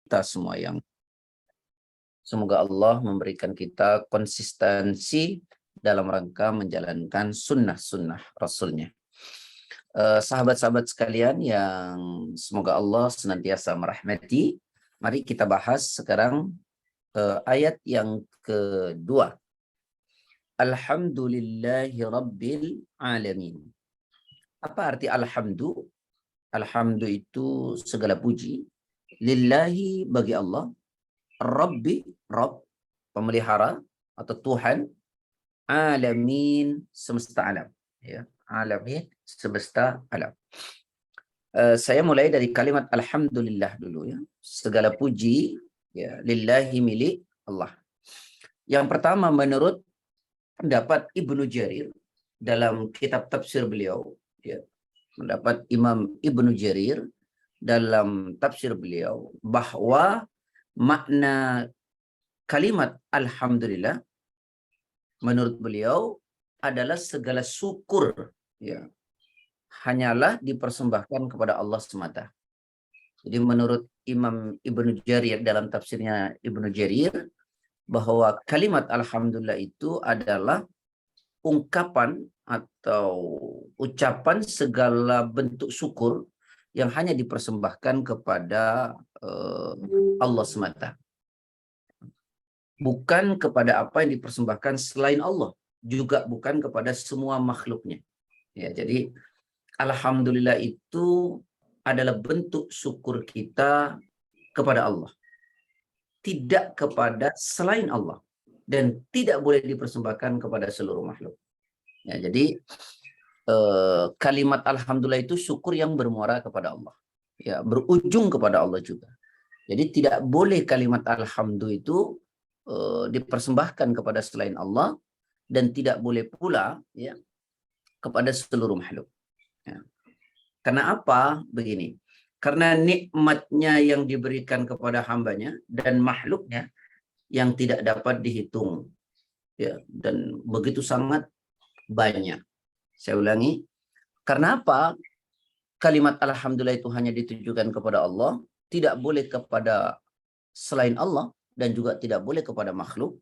kita semua yang semoga Allah memberikan kita konsistensi dalam rangka menjalankan sunnah-sunnah Rasulnya. Sahabat-sahabat sekalian yang semoga Allah senantiasa merahmati, mari kita bahas sekarang ayat yang kedua. Alhamdulillahi Rabbil Alamin. Apa arti alhamdu? Alhamdu itu segala puji. Lillahi bagi Allah. Rabbi, Rabb, pemelihara atau Tuhan. Alamin, semesta alam. Ya, alamin, semesta alam. Saya mulai dari kalimat alhamdulillah dulu ya. Segala puji ya lillahi milik Allah. Yang pertama menurut pendapat Ibnu Jarir dalam kitab tafsir beliau ya. Pendapat Imam Ibnu Jarir dalam tafsir beliau bahwa makna kalimat alhamdulillah menurut beliau adalah segala syukur ya hanyalah dipersembahkan kepada Allah semata. Jadi menurut Imam Ibnu Jarir dalam tafsirnya Ibnu Jarir bahwa kalimat alhamdulillah itu adalah ungkapan atau ucapan segala bentuk syukur yang hanya dipersembahkan kepada Allah semata. Bukan kepada apa yang dipersembahkan selain Allah, juga bukan kepada semua makhluknya. Ya, jadi alhamdulillah itu adalah bentuk syukur kita kepada Allah. Tidak kepada selain Allah dan tidak boleh dipersembahkan kepada seluruh makhluk. Ya, jadi kalimat alhamdulillah itu syukur yang bermuara kepada Allah. Ya, berujung kepada Allah juga. Jadi tidak boleh kalimat alhamdulillah itu dipersembahkan kepada selain Allah dan tidak boleh pula ya kepada seluruh makhluk. Ya. Karena apa? Begini. Karena nikmatnya yang diberikan kepada hambanya dan makhluknya yang tidak dapat dihitung. Ya, dan begitu sangat banyak. Saya ulangi. Karena apa? Kalimat alhamdulillah itu hanya ditujukan kepada Allah, tidak boleh kepada selain Allah dan juga tidak boleh kepada makhluk.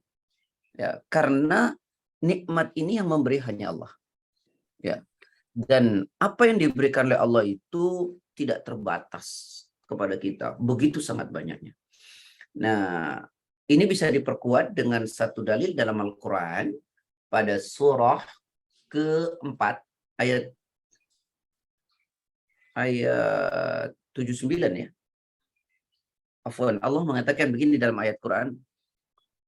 Ya, karena nikmat ini yang memberi hanya Allah. Ya. Dan apa yang diberikan oleh Allah itu tidak terbatas kepada kita. Begitu sangat banyaknya. Nah, ini bisa diperkuat dengan satu dalil dalam Al-Quran pada surah keempat ayat 79 ya. Afwan, Allah mengatakan begini dalam ayat Quran,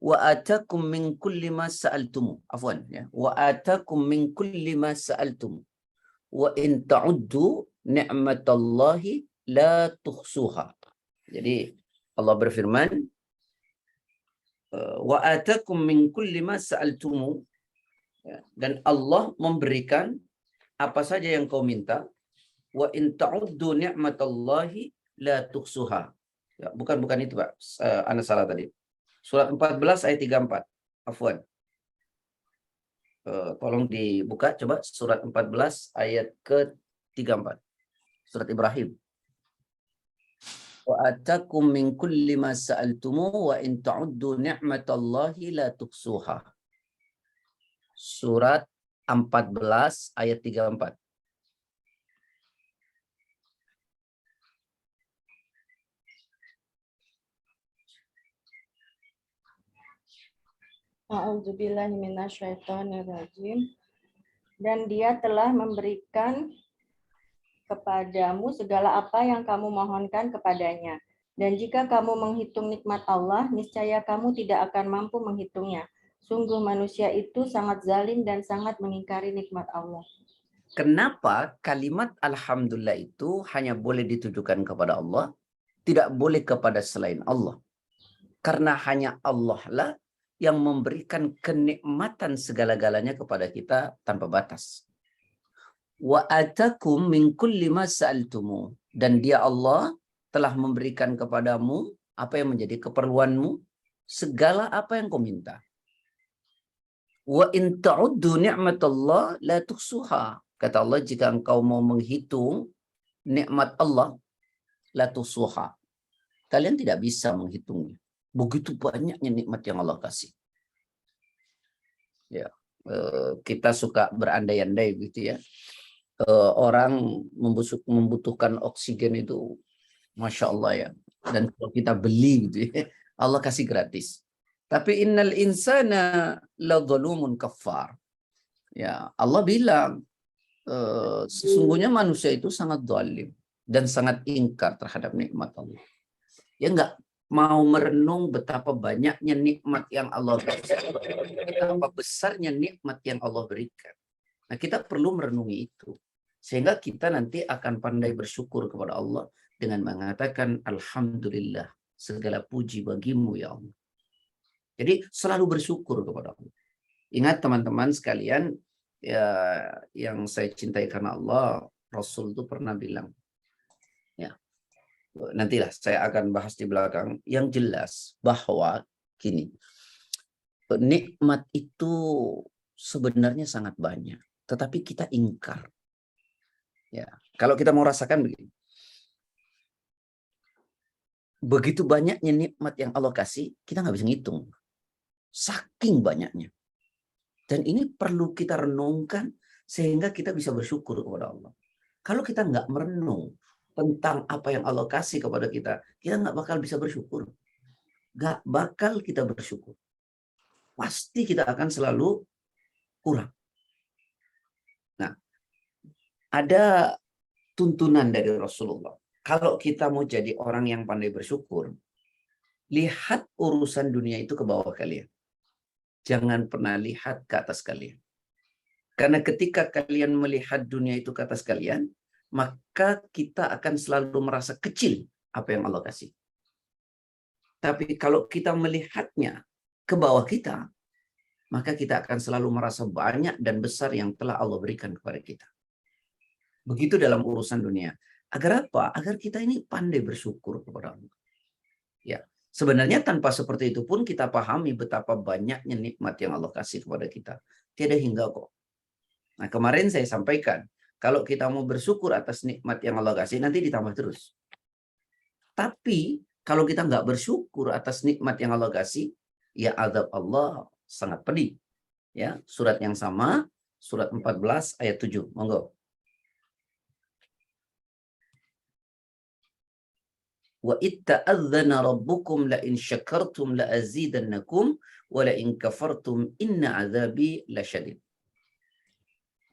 wa atakum min kulli ma sa'altum. Afwan ya. Wa atakum min kulli ma sa'altum. Wa in ta'uddu ni'matallahi la tuhsuha. Jadi Allah berfirman, wa atakum min kulli ma sa'altum. Dan Allah memberikan apa saja yang kau minta. Wa in ta'uddu ni'matallahi la tuhsuha. Ya, bukan itu Pak. Ana salah tadi. Surat 14 ayat 34. Afwan. Tolong dibuka coba surat 14 ayat ke-34. Surat Ibrahim. Wa atakum min kulli ma sa'altumu wa in ta'uddu ni'matallahi la tuhsuha. Surat 14 ayat 34. A'udzubillahi minasyaitonirrajim. Dan Dia telah memberikan kepadamu segala apa yang kamu mohonkan kepadanya. Dan jika kamu menghitung nikmat Allah, niscaya kamu tidak akan mampu menghitungnya. Sungguh manusia itu sangat zalim dan sangat mengingkari nikmat Allah. Kenapa kalimat alhamdulillah itu hanya boleh ditujukan kepada Allah, tidak boleh kepada selain Allah? Karena hanya Allah lah yang memberikan kenikmatan segala-galanya kepada kita tanpa batas. Wa atakum min kulli ma sa'altumu. Dan Dia Allah telah memberikan kepadamu apa yang menjadi keperluanmu, segala apa yang kau minta. Wa in ta'uddu ni'matallah la tuhsuha. Kata Allah, jika engkau mau menghitung nikmat Allah, la tuhsuha. kalian tidak bisa menghitungnya. Begitu banyaknya nikmat yang Allah kasih. Ya, kita suka berandai-andai gitu ya. Orang membutuhkan oksigen itu, masya Allah ya. Dan kalau kita beli gitu ya, Allah kasih gratis. Tapi innal insana ladzalumun kafar. Ya, Allah bilang sesungguhnya manusia itu sangat zalim dan sangat ingkar terhadap nikmat Allah. Ya enggak mau merenung betapa banyaknya nikmat yang Allah berikan, betapa besarnya nikmat yang Allah berikan. Nah, kita perlu merenungi itu. Sehingga kita nanti akan pandai bersyukur kepada Allah dengan mengatakan alhamdulillah, segala puji bagimu ya Allah. Jadi selalu bersyukur kepada Allah. Ingat teman-teman sekalian, ya, yang saya cintai karena Allah, Rasul itu pernah bilang, ya, nantilah saya akan bahas di belakang, yang jelas bahwa gini, nikmat itu sebenarnya sangat banyak, tetapi kita ingkar. Ya, kalau kita mau rasakan begini, begitu banyaknya nikmat yang Allah kasih, kita nggak bisa ngitung, saking banyaknya. Dan ini perlu kita renungkan sehingga kita bisa bersyukur kepada Allah. Kalau kita nggak merenung tentang apa yang Allah kasih kepada kita nggak bakal bisa bersyukur. Nggak bakal kita bersyukur. Pasti kita akan selalu kurang. Nah, ada tuntunan dari Rasulullah. Kalau kita mau jadi orang yang pandai bersyukur, lihat urusan dunia itu ke bawah kalian. Jangan pernah lihat ke atas kalian. Karena ketika kalian melihat dunia itu ke atas kalian, maka kita akan selalu merasa kecil apa yang Allah kasih. Tapi kalau kita melihatnya ke bawah kita, maka kita akan selalu merasa banyak dan besar yang telah Allah berikan kepada kita. Begitu dalam urusan dunia. Agar apa? Agar kita ini pandai bersyukur kepada Allah. Ya, sebenarnya tanpa seperti itu pun kita pahami betapa banyaknya nikmat yang Allah kasih kepada kita. Tiada hingga kok. Nah, kemarin saya sampaikan, kalau kita mau bersyukur atas nikmat yang Allah kasih, nanti ditambah terus. Tapi kalau kita nggak bersyukur atas nikmat yang Allah kasih, ya azab Allah sangat pedih. Ya, surat yang sama, surat 14 ayat 7. Monggo. Wa itta'adzana rabbukum la in syakartum la azidannakum wa la in kafartum inna azabi lasyadid.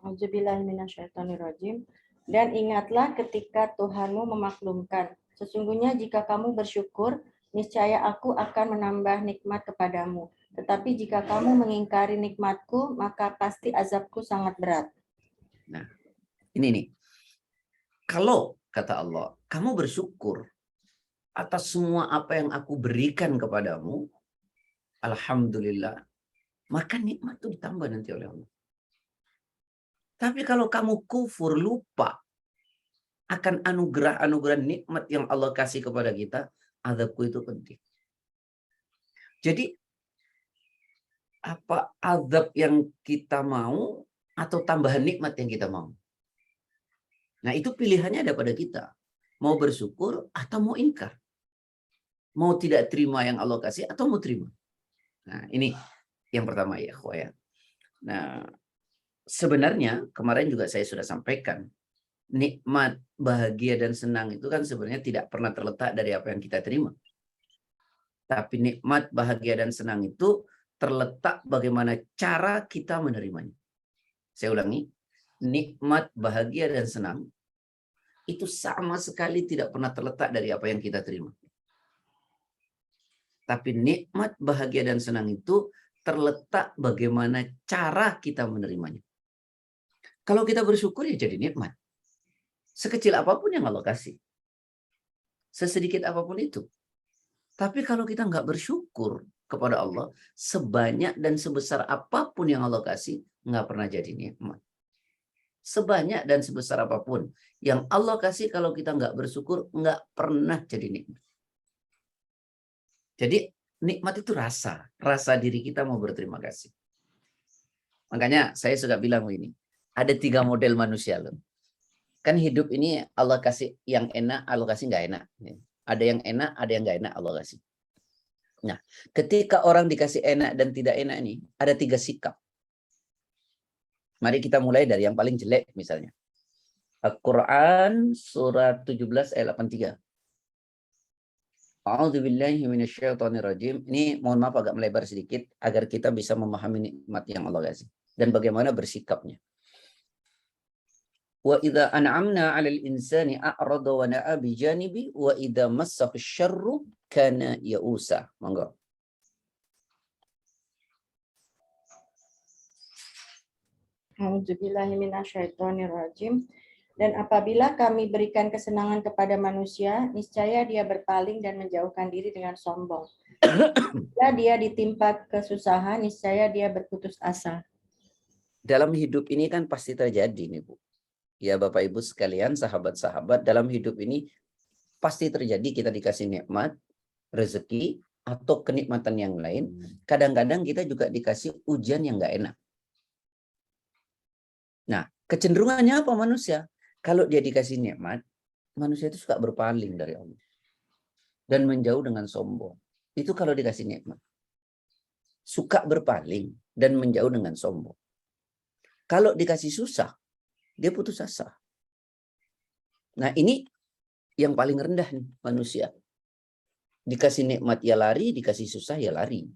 Auzubillahiminasyaitonirrajim. Dan ingatlah ketika Tuhanmu memaklumkan, sesungguhnya jika kamu bersyukur, niscaya aku akan menambah nikmat kepadamu. Tetapi jika kamu mengingkari nikmatku, maka pasti azabku sangat berat. Nah, ini nih. Kalau kata Allah, kamu bersyukur atas semua apa yang aku berikan kepadamu, alhamdulillah, maka nikmat itu ditambah nanti oleh Allah. Tapi kalau kamu kufur, lupa akan anugerah-anugerah nikmat yang Allah kasih kepada kita, azabku itu penting. Jadi, apa azab yang kita mau atau tambahan nikmat yang kita mau? Nah, itu pilihannya ada pada kita. Mau bersyukur atau mau ingkar. Mau tidak terima yang Allah kasih atau mau terima. Nah, ini yang pertama ya, khoya. Nah, sebenarnya kemarin juga saya sudah sampaikan, nikmat, bahagia dan senang itu kan sebenarnya tidak pernah terletak dari apa yang kita terima. Tapi nikmat, bahagia dan senang itu terletak bagaimana cara kita menerimanya. Saya ulangi, nikmat, bahagia dan senang itu sama sekali tidak pernah terletak dari apa yang kita terima. Tapi nikmat, bahagia dan senang itu terletak bagaimana cara kita menerimanya. Kalau kita bersyukur ya jadi nikmat. Sekecil apapun yang Allah kasih. Sesedikit apapun itu. Tapi kalau kita nggak bersyukur kepada Allah, sebanyak dan sebesar apapun yang Allah kasih, nggak pernah jadi nikmat. Sebanyak dan sebesar apapun yang Allah kasih, kalau kita nggak bersyukur, nggak pernah jadi nikmat. Jadi nikmat itu rasa diri kita mau berterima kasih. Makanya saya suka bilang ini, ada 3 model manusia loh. Kan hidup ini Allah kasih yang enak, Allah kasih nggak enak. Ada yang enak, ada yang nggak enak Allah kasih. Nah, ketika orang dikasih enak dan tidak enak ini, ada 3 sikap. Mari kita mulai dari yang paling jelek misalnya. Al-Quran surat 17 ayat 83. A'udzubillahi minasyaitonirrajim. Ini mohon maaf agak melebar sedikit agar kita bisa memahami nikmat yang Allah kasih dan bagaimana bersikapnya. Wa idza an'amna 'alal insani a'rada wa na'a bi janibi wa idza massahu syarru kana ya'usa. Monggo. A'udzubillahiminasyaitonirrajim. Dan apabila kami berikan kesenangan kepada manusia, niscaya dia berpaling dan menjauhkan diri dengan sombong. Bila dia ditimpa kesusahan, niscaya dia berputus asa. Dalam hidup ini kan pasti terjadi nih Bu. Ya Bapak Ibu sekalian, sahabat-sahabat, dalam hidup ini pasti terjadi kita dikasih nikmat, rezeki, atau kenikmatan yang lain. Kadang-kadang kita juga dikasih ujian yang nggak enak. Nah, kecenderungannya apa manusia? Kalau dia dikasih nikmat, manusia itu suka berpaling dari Allah. Dan menjauh dengan sombong. Itu kalau dikasih nikmat. Suka berpaling dan menjauh dengan sombong. Kalau dikasih susah, dia putus asa. Nah, ini yang paling rendah nih manusia. Dikasih nikmat ya lari, dikasih susah ya lari.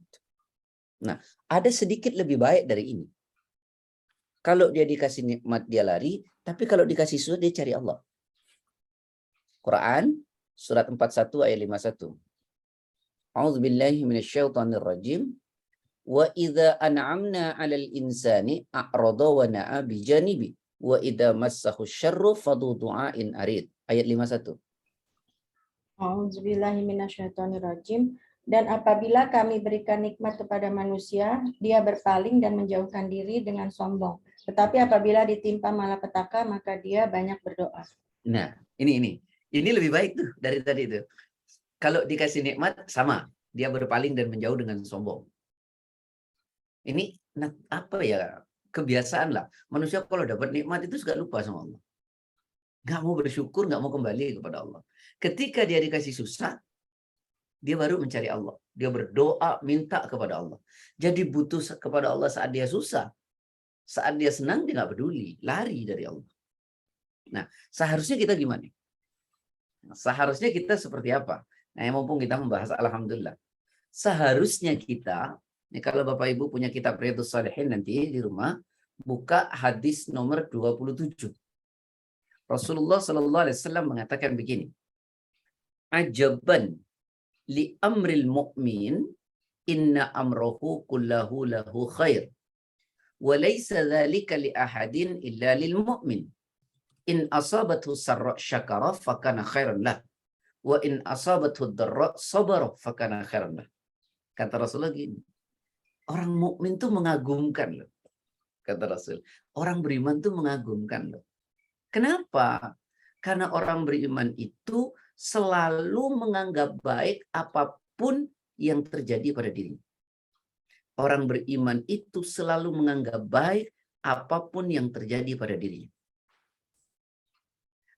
Nah, ada sedikit lebih baik dari ini. Kalau dia dikasih nikmat dia lari, tapi kalau dikasih susah dia cari Allah. Quran surat 41 ayat 51. A'udzubillahi minasyaitonirrajim. Wa idza an'amna 'alal insani a'rada wa na'a bi janibi wa idza massahu syarru fadu du'ain arid. Ayat 51. A'udzubillahiminasyaitonirrajim. Dan apabila kami berikan nikmat kepada manusia, dia berpaling dan menjauhkan diri dengan sombong. Tetapi apabila ditimpa malapetaka, maka dia banyak berdoa. Nah, ini lebih baik tuh dari tadi itu. Kalau dikasih nikmat sama, dia berpaling dan menjauh dengan sombong. Ini apa ya, kebiasaan lah. Manusia kalau dapat nikmat itu suka lupa sama Allah. Nggak mau bersyukur, nggak mau kembali kepada Allah. Ketika dia dikasih susah, dia baru mencari Allah. Dia berdoa, minta kepada Allah. Jadi butuh kepada Allah saat dia susah. Saat dia senang, dia nggak peduli. Lari dari Allah. Nah, seharusnya kita gimana? Seharusnya kita seperti apa? Nah, mumpung kita membahas Alhamdulillah. Seharusnya kita, kalau Bapak Ibu punya kitab Riyadhus Shalihin nanti di rumah, buka hadis nomor 27. Rasulullah Sallallahu Alaihi Wasallam mengatakan begini. Ajaban li amril mu'min inna amrahu kullahu lahu khair. Wa laysa dhalika li ahadin illa lil mu'min. In asabathu sarra syakara fakana khairan lah. Wa in asabathu dharra sabara fakana khairan lah. Kata Rasulullah gini. Orang mukmin tuh mengagumkan loh. Kata Rasul. Orang beriman tuh mengagumkan loh. Kenapa? Karena orang beriman itu selalu menganggap baik apapun yang terjadi pada dirinya. Orang beriman itu selalu menganggap baik apapun yang terjadi pada dirinya.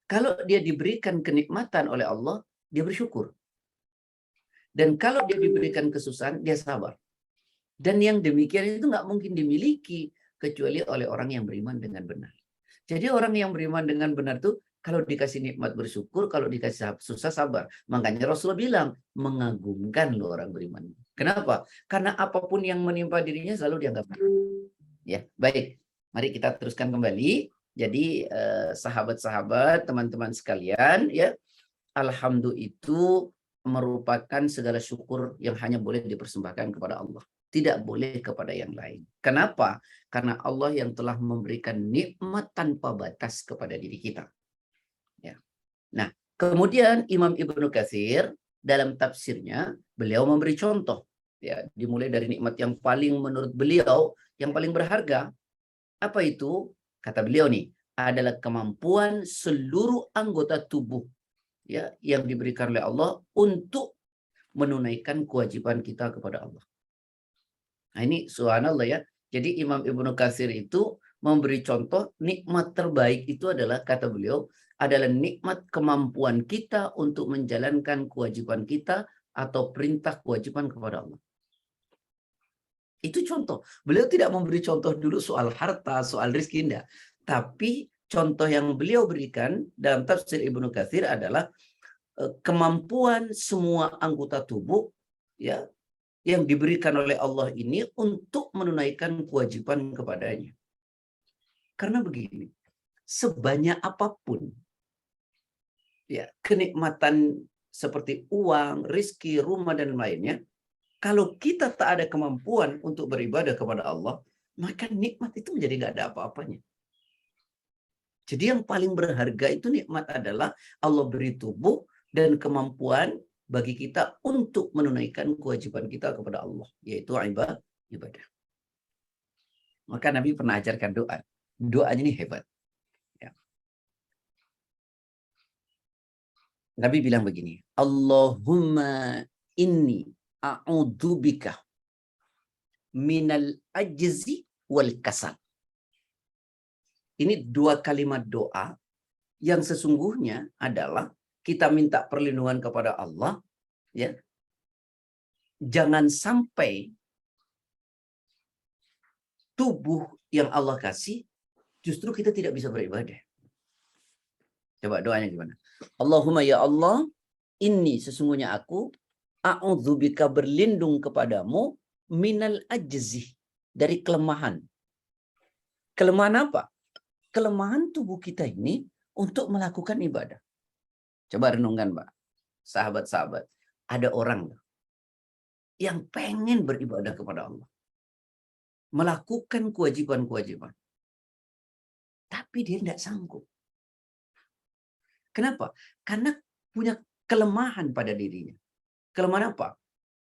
Kalau dia diberikan kenikmatan oleh Allah, dia bersyukur. Dan kalau dia diberikan kesusahan, dia sabar. Dan yang demikian itu nggak mungkin dimiliki kecuali oleh orang yang beriman dengan benar. Jadi orang yang beriman dengan benar tuh kalau dikasih nikmat bersyukur, kalau dikasih susah sabar. Makanya Rasulullah bilang mengagumkan loh orang beriman. Kenapa? Karena apapun yang menimpa dirinya selalu dianggap baik. Ya, baik. Mari kita teruskan kembali. Jadi sahabat-sahabat, teman-teman sekalian, ya, alhamdulillah itu merupakan segala syukur yang hanya boleh dipersembahkan kepada Allah. Tidak boleh kepada yang lain. Kenapa? Karena Allah yang telah memberikan nikmat tanpa batas kepada diri kita. Ya. Nah, kemudian Imam Ibnu Katsir dalam tafsirnya, beliau memberi contoh. Ya, dimulai dari nikmat yang paling menurut beliau, yang paling berharga. Apa itu? Kata beliau nih, adalah kemampuan seluruh anggota tubuh ya yang diberikan oleh Allah untuk menunaikan kewajiban kita kepada Allah. Nah, ini subhanallah ya. Jadi Imam Ibnu Katsir itu memberi contoh nikmat terbaik itu adalah, kata beliau, adalah nikmat kemampuan kita untuk menjalankan kewajiban kita atau perintah kewajiban kepada Allah. Itu contoh. Beliau tidak memberi contoh dulu soal harta, soal rizki, enggak. Tapi contoh yang beliau berikan dalam tafsir Ibnu Katsir adalah kemampuan semua anggota tubuh, ya, yang diberikan oleh Allah ini untuk menunaikan kewajiban kepadanya. Karena begini, sebanyak apapun ya kenikmatan seperti uang, rizki, rumah dan lainnya, kalau kita tak ada kemampuan untuk beribadah kepada Allah, maka nikmat itu menjadi nggak ada apa-apanya. Jadi yang paling berharga itu nikmat adalah Allah beri tubuh dan kemampuan bagi kita untuk menunaikan kewajiban kita kepada Allah, yaitu ibadah. Maka Nabi pernah ajarkan doa. Doanya ini hebat. Ya. Nabi bilang begini, Allahumma inni a'udzubika minal ajzi wal kasal. Ini dua kalimat doa yang sesungguhnya adalah kita minta perlindungan kepada Allah, ya. Jangan sampai tubuh yang Allah kasih justru kita tidak bisa beribadah. Coba doanya gimana? Allahumma ya Allah, inni sesungguhnya aku a'udzubika berlindung kepadamu minal ajzi, dari kelemahan. Kelemahan apa? Kelemahan tubuh kita ini untuk melakukan ibadah. Coba renungkan, Mbak. Sahabat-sahabat, ada orang yang pengen beribadah kepada Allah, melakukan kewajiban-kewajiban, tapi dia tidak sanggup. Kenapa? Karena punya kelemahan pada dirinya. Kelemahan apa?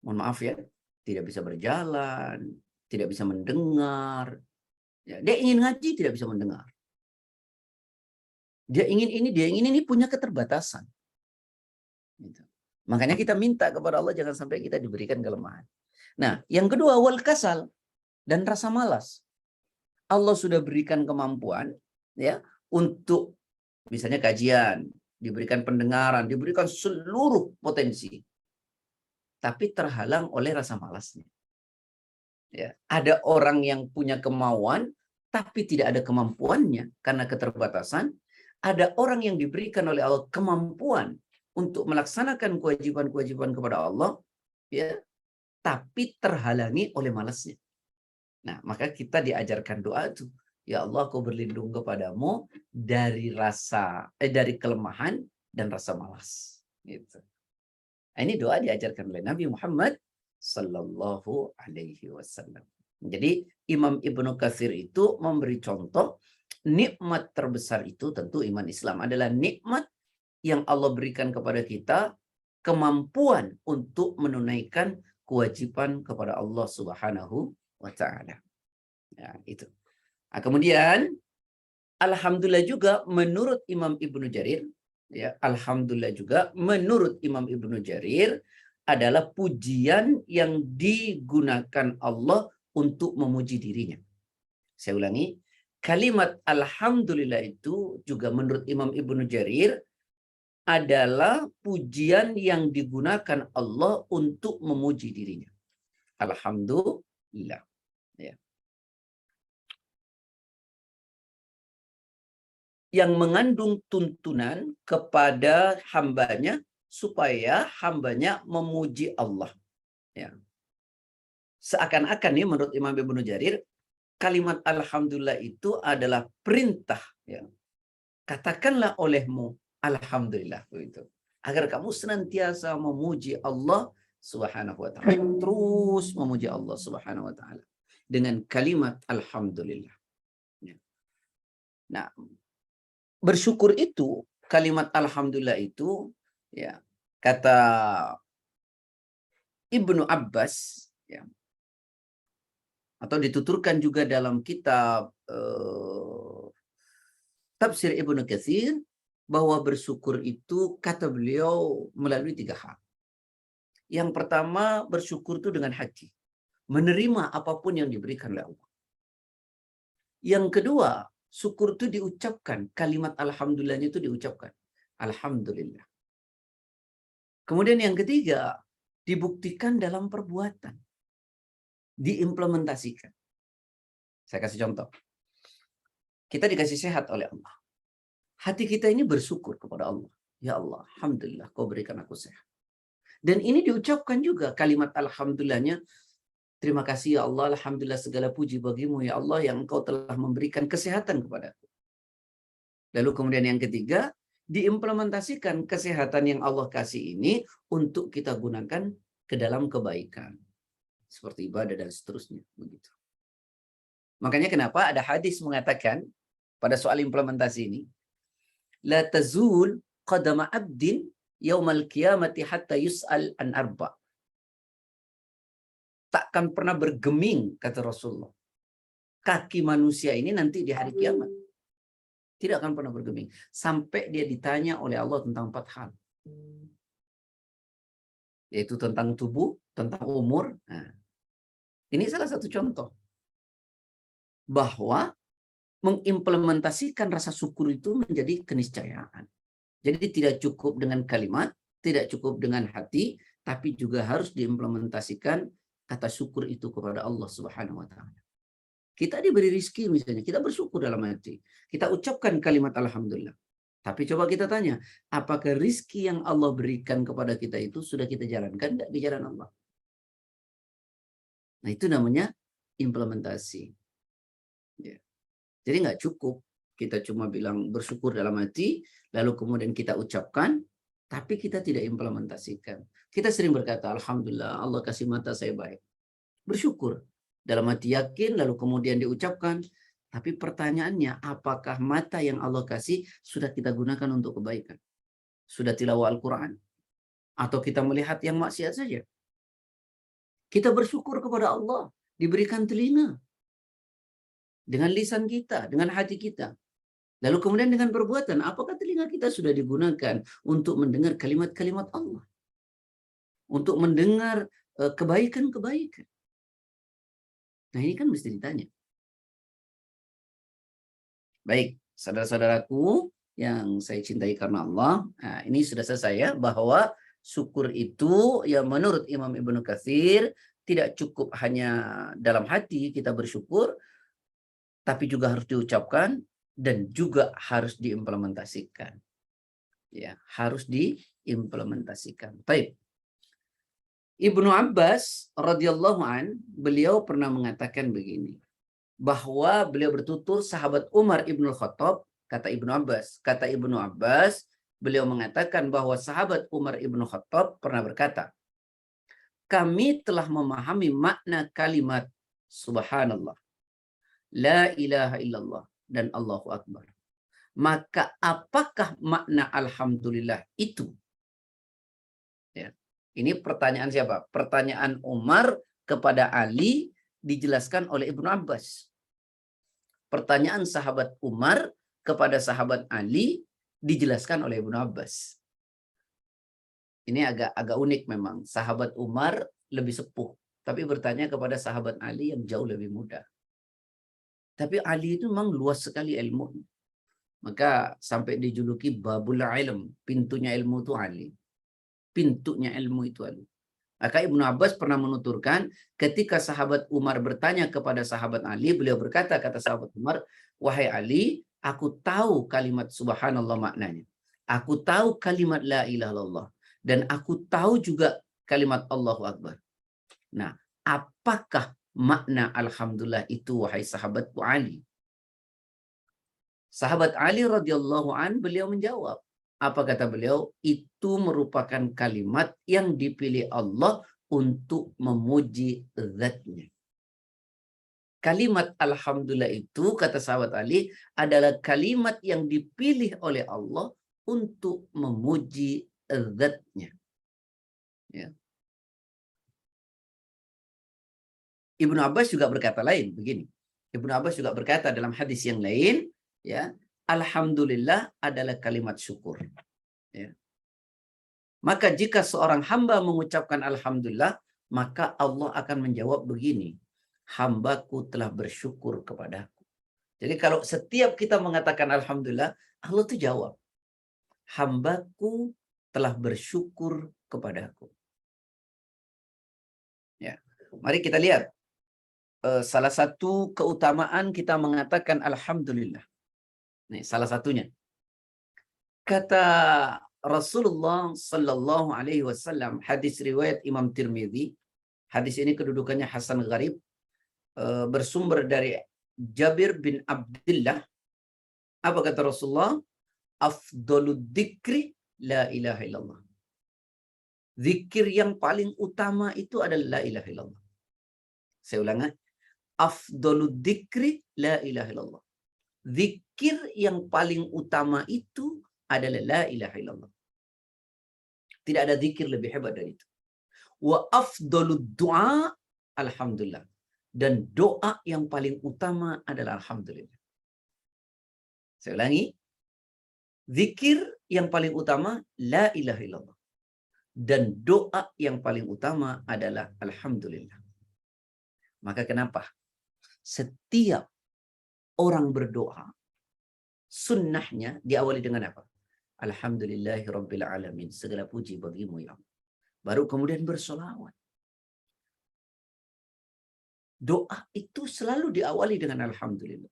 Mohon maaf ya, tidak bisa berjalan, tidak bisa mendengar. Ya, dia ingin ngaji, tidak bisa mendengar. Dia ingin ini, punya keterbatasan. Gitu. Makanya kita minta kepada Allah jangan sampai kita diberikan kelemahan. Nah, yang kedua, wal kasal, dan rasa malas. Allah sudah berikan kemampuan, ya, untuk misalnya kajian, diberikan pendengaran, diberikan seluruh potensi, tapi terhalang oleh rasa malasnya. Ya, ada orang yang punya kemauan tapi tidak ada kemampuannya karena keterbatasan. Ada orang yang diberikan oleh Allah kemampuan untuk melaksanakan kewajiban-kewajiban kepada Allah, ya, tapi terhalangi oleh malasnya. Nah, maka kita diajarkan doa itu. Ya Allah, aku berlindung kepadamu dari kelemahan dan rasa malas. Gitu. Nah, ini doa diajarkan oleh Nabi Muhammad Sallallahu Alaihi Wasallam. Jadi Imam Ibnu Katsir itu memberi contoh nikmat terbesar itu tentu iman Islam adalah nikmat yang Allah berikan kepada kita, kemampuan untuk menunaikan kewajiban kepada Allah Subhanahu wa Ta'ala. Ya, itu. Nah, kemudian alhamdulillah juga menurut Imam Ibnu Jarir, ya, alhamdulillah juga menurut Imam Ibnu Jarir adalah pujian yang digunakan Allah untuk memuji dirinya. Saya ulangi, kalimat alhamdulillah itu juga menurut Imam Ibnu Jarir adalah pujian yang digunakan Allah untuk memuji dirinya. Alhamdulillah. Ya. Yang mengandung tuntunan kepada hambanya supaya hambanya memuji Allah. Ya. Seakan-akan nih menurut Imam Ibnu Jarir, kalimat alhamdulillah itu adalah perintah. Ya. Katakanlah olehmu alhamdulillah, begitu. Agar kamu senantiasa memuji Allah Subhanahu wa Ta'ala. Terus memuji Allah Subhanahu wa Ta'ala dengan kalimat alhamdulillah. Ya. Nah, bersyukur itu, kalimat alhamdulillah itu, ya, kata Ibnu Abbas, ya, atau dituturkan juga dalam kitab tafsir Ibnu Katsir, bahwa bersyukur itu kata beliau melalui 3 hal. Yang pertama, bersyukur itu dengan hati, menerima apapun yang diberikan oleh Allah. Yang kedua, syukur itu diucapkan, kalimat alhamdulillahnya itu diucapkan. Alhamdulillah. Kemudian yang ketiga, dibuktikan dalam perbuatan. Diimplementasikan. Saya kasih contoh. Kita dikasih sehat oleh Allah. Hati kita ini bersyukur kepada Allah. Ya Allah, alhamdulillah kau berikan aku sehat. Dan ini diucapkan juga kalimat alhamdulillahnya. Terima kasih ya Allah, alhamdulillah segala puji bagimu ya Allah yang engkau telah memberikan kesehatan kepadaku. Lalu kemudian yang ketiga, diimplementasikan kesehatan yang Allah kasih ini untuk kita gunakan ke dalam kebaikan. Seperti ibadah dan seterusnya. Begitu. Makanya kenapa ada hadis mengatakan pada soal implementasi ini, la tazul qadama abdin yaumal qiyamati hatta yus'al an arba. Takkan pernah bergeming, kata Rasulullah, kaki manusia ini nanti di hari kiamat. Tidak akan pernah bergeming. Sampai dia ditanya oleh Allah tentang 4 hal. Yaitu tentang tubuh, tentang umur. Nah, ini salah satu contoh. Bahwa mengimplementasikan rasa syukur itu menjadi keniscayaan. Jadi tidak cukup dengan kalimat, tidak cukup dengan hati, tapi juga harus diimplementasikan kata syukur itu kepada Allah Subhanahu wa taala. Kita diberi rizki misalnya, kita bersyukur dalam hati. Kita ucapkan kalimat alhamdulillah. Tapi coba kita tanya, apakah rizki yang Allah berikan kepada kita itu sudah kita jalankan tidak di jalan Allah? Nah itu namanya implementasi. Ya. Jadi nggak cukup kita cuma bilang bersyukur dalam hati, lalu kemudian kita ucapkan, tapi kita tidak implementasikan. Kita sering berkata, alhamdulillah Allah kasih mata saya baik. Bersyukur. Dalam hati yakin, lalu kemudian diucapkan. Tapi pertanyaannya, apakah mata yang Allah kasih sudah kita gunakan untuk kebaikan? Sudah tilawah Al-Quran? Atau kita melihat yang maksiat saja? Kita bersyukur kepada Allah. Diberikan telinga. Dengan lisan kita, dengan hati kita. Lalu kemudian dengan perbuatan, apakah telinga kita sudah digunakan untuk mendengar kalimat-kalimat Allah? Untuk mendengar kebaikan-kebaikan. Nah ini kan mesti ditanya. Baik, saudara-saudaraku yang saya cintai karena Allah, nah, ini sudah selesai ya, bahwa syukur itu ya menurut Imam Ibnu Katsir tidak cukup hanya dalam hati kita bersyukur, tapi juga harus diucapkan dan juga harus diimplementasikan. Ya, harus diimplementasikan. Baik. Ibnu Abbas radhiyallahu an, beliau pernah mengatakan begini, bahwa beliau bertutur sahabat Umar ibnu Khattab, kata Ibnu Abbas, beliau mengatakan bahwa sahabat Umar ibnu Khattab pernah berkata, kami telah memahami makna kalimat subhanallah, la ilaha illallah, dan Allahu Akbar. Maka apakah makna alhamdulillah itu? Ya. Ini pertanyaan siapa? Pertanyaan Umar kepada Ali dijelaskan oleh Ibnu Abbas. Pertanyaan sahabat Umar kepada sahabat Ali dijelaskan oleh Ibnu Abbas. Ini agak unik memang. Sahabat Umar lebih sepuh, tapi bertanya kepada sahabat Ali yang jauh lebih muda. Tapi Ali itu memang luas sekali ilmu. Maka sampai dijuluki Babul Ilm, pintunya ilmu itu Ali. Pintunya ilmu itu Ali. Maka Ibnu Abbas pernah menuturkan, ketika sahabat Umar bertanya kepada sahabat Ali, beliau berkata, kata sahabat Umar, wahai Ali, aku tahu kalimat subhanallah maknanya. Aku tahu kalimat la ilaha illallah. Dan aku tahu juga kalimat Allahu Akbar. Nah, apakah makna alhamdulillah itu, wahai sahabatku Ali? Sahabat Ali radhiyallahu an, beliau menjawab. Apa kata beliau? Itu merupakan kalimat yang dipilih Allah untuk memuji zatnya. Kalimat alhamdulillah itu, kata sahabat Ali, adalah kalimat yang dipilih oleh Allah untuk memuji zatnya. Ya. Ibnu Abbas juga berkata lain begini. Ibnu Abbas juga berkata dalam hadis yang lain, ya, alhamdulillah adalah kalimat syukur. Ya. Maka jika seorang hamba mengucapkan alhamdulillah, maka Allah akan menjawab begini, hambaku telah bersyukur kepadaku. Jadi kalau setiap kita mengatakan alhamdulillah, Allah tuh jawab, hambaku telah bersyukur kepadaku. Ya. Mari kita lihat salah satu keutamaan kita mengatakan alhamdulillah. Nih, salah satunya. Kata Rasulullah sallallahu alaihi wasallam, hadis riwayat Imam Tirmidzi, hadis ini kedudukannya hasan gharib, bersumber dari Jabir bin Abdullah. Apa kata Rasulullah? Afdalud dzikri la ilaha illallah. Zikir yang paling utama itu adalah la ilaha illallah. Saya ulang, afdalud dzikri la ilaha illallah. Zikir yang paling utama itu adalah la ilaha illallah. Tidak ada zikir lebih hebat dari itu. Wa afdalud du'a alhamdulillah. Dan doa yang paling utama adalah alhamdulillah. Saya ulangi. Zikir yang paling utama la ilaha illallah. Dan doa yang paling utama adalah alhamdulillah. Maka kenapa? Setiap orang berdoa, sunnahnya diawali dengan apa? Alhamdulillahi rabbil alamin. Segala puji bagimu ya Allah. Baru kemudian bersolawat. Doa itu selalu diawali dengan alhamdulillah.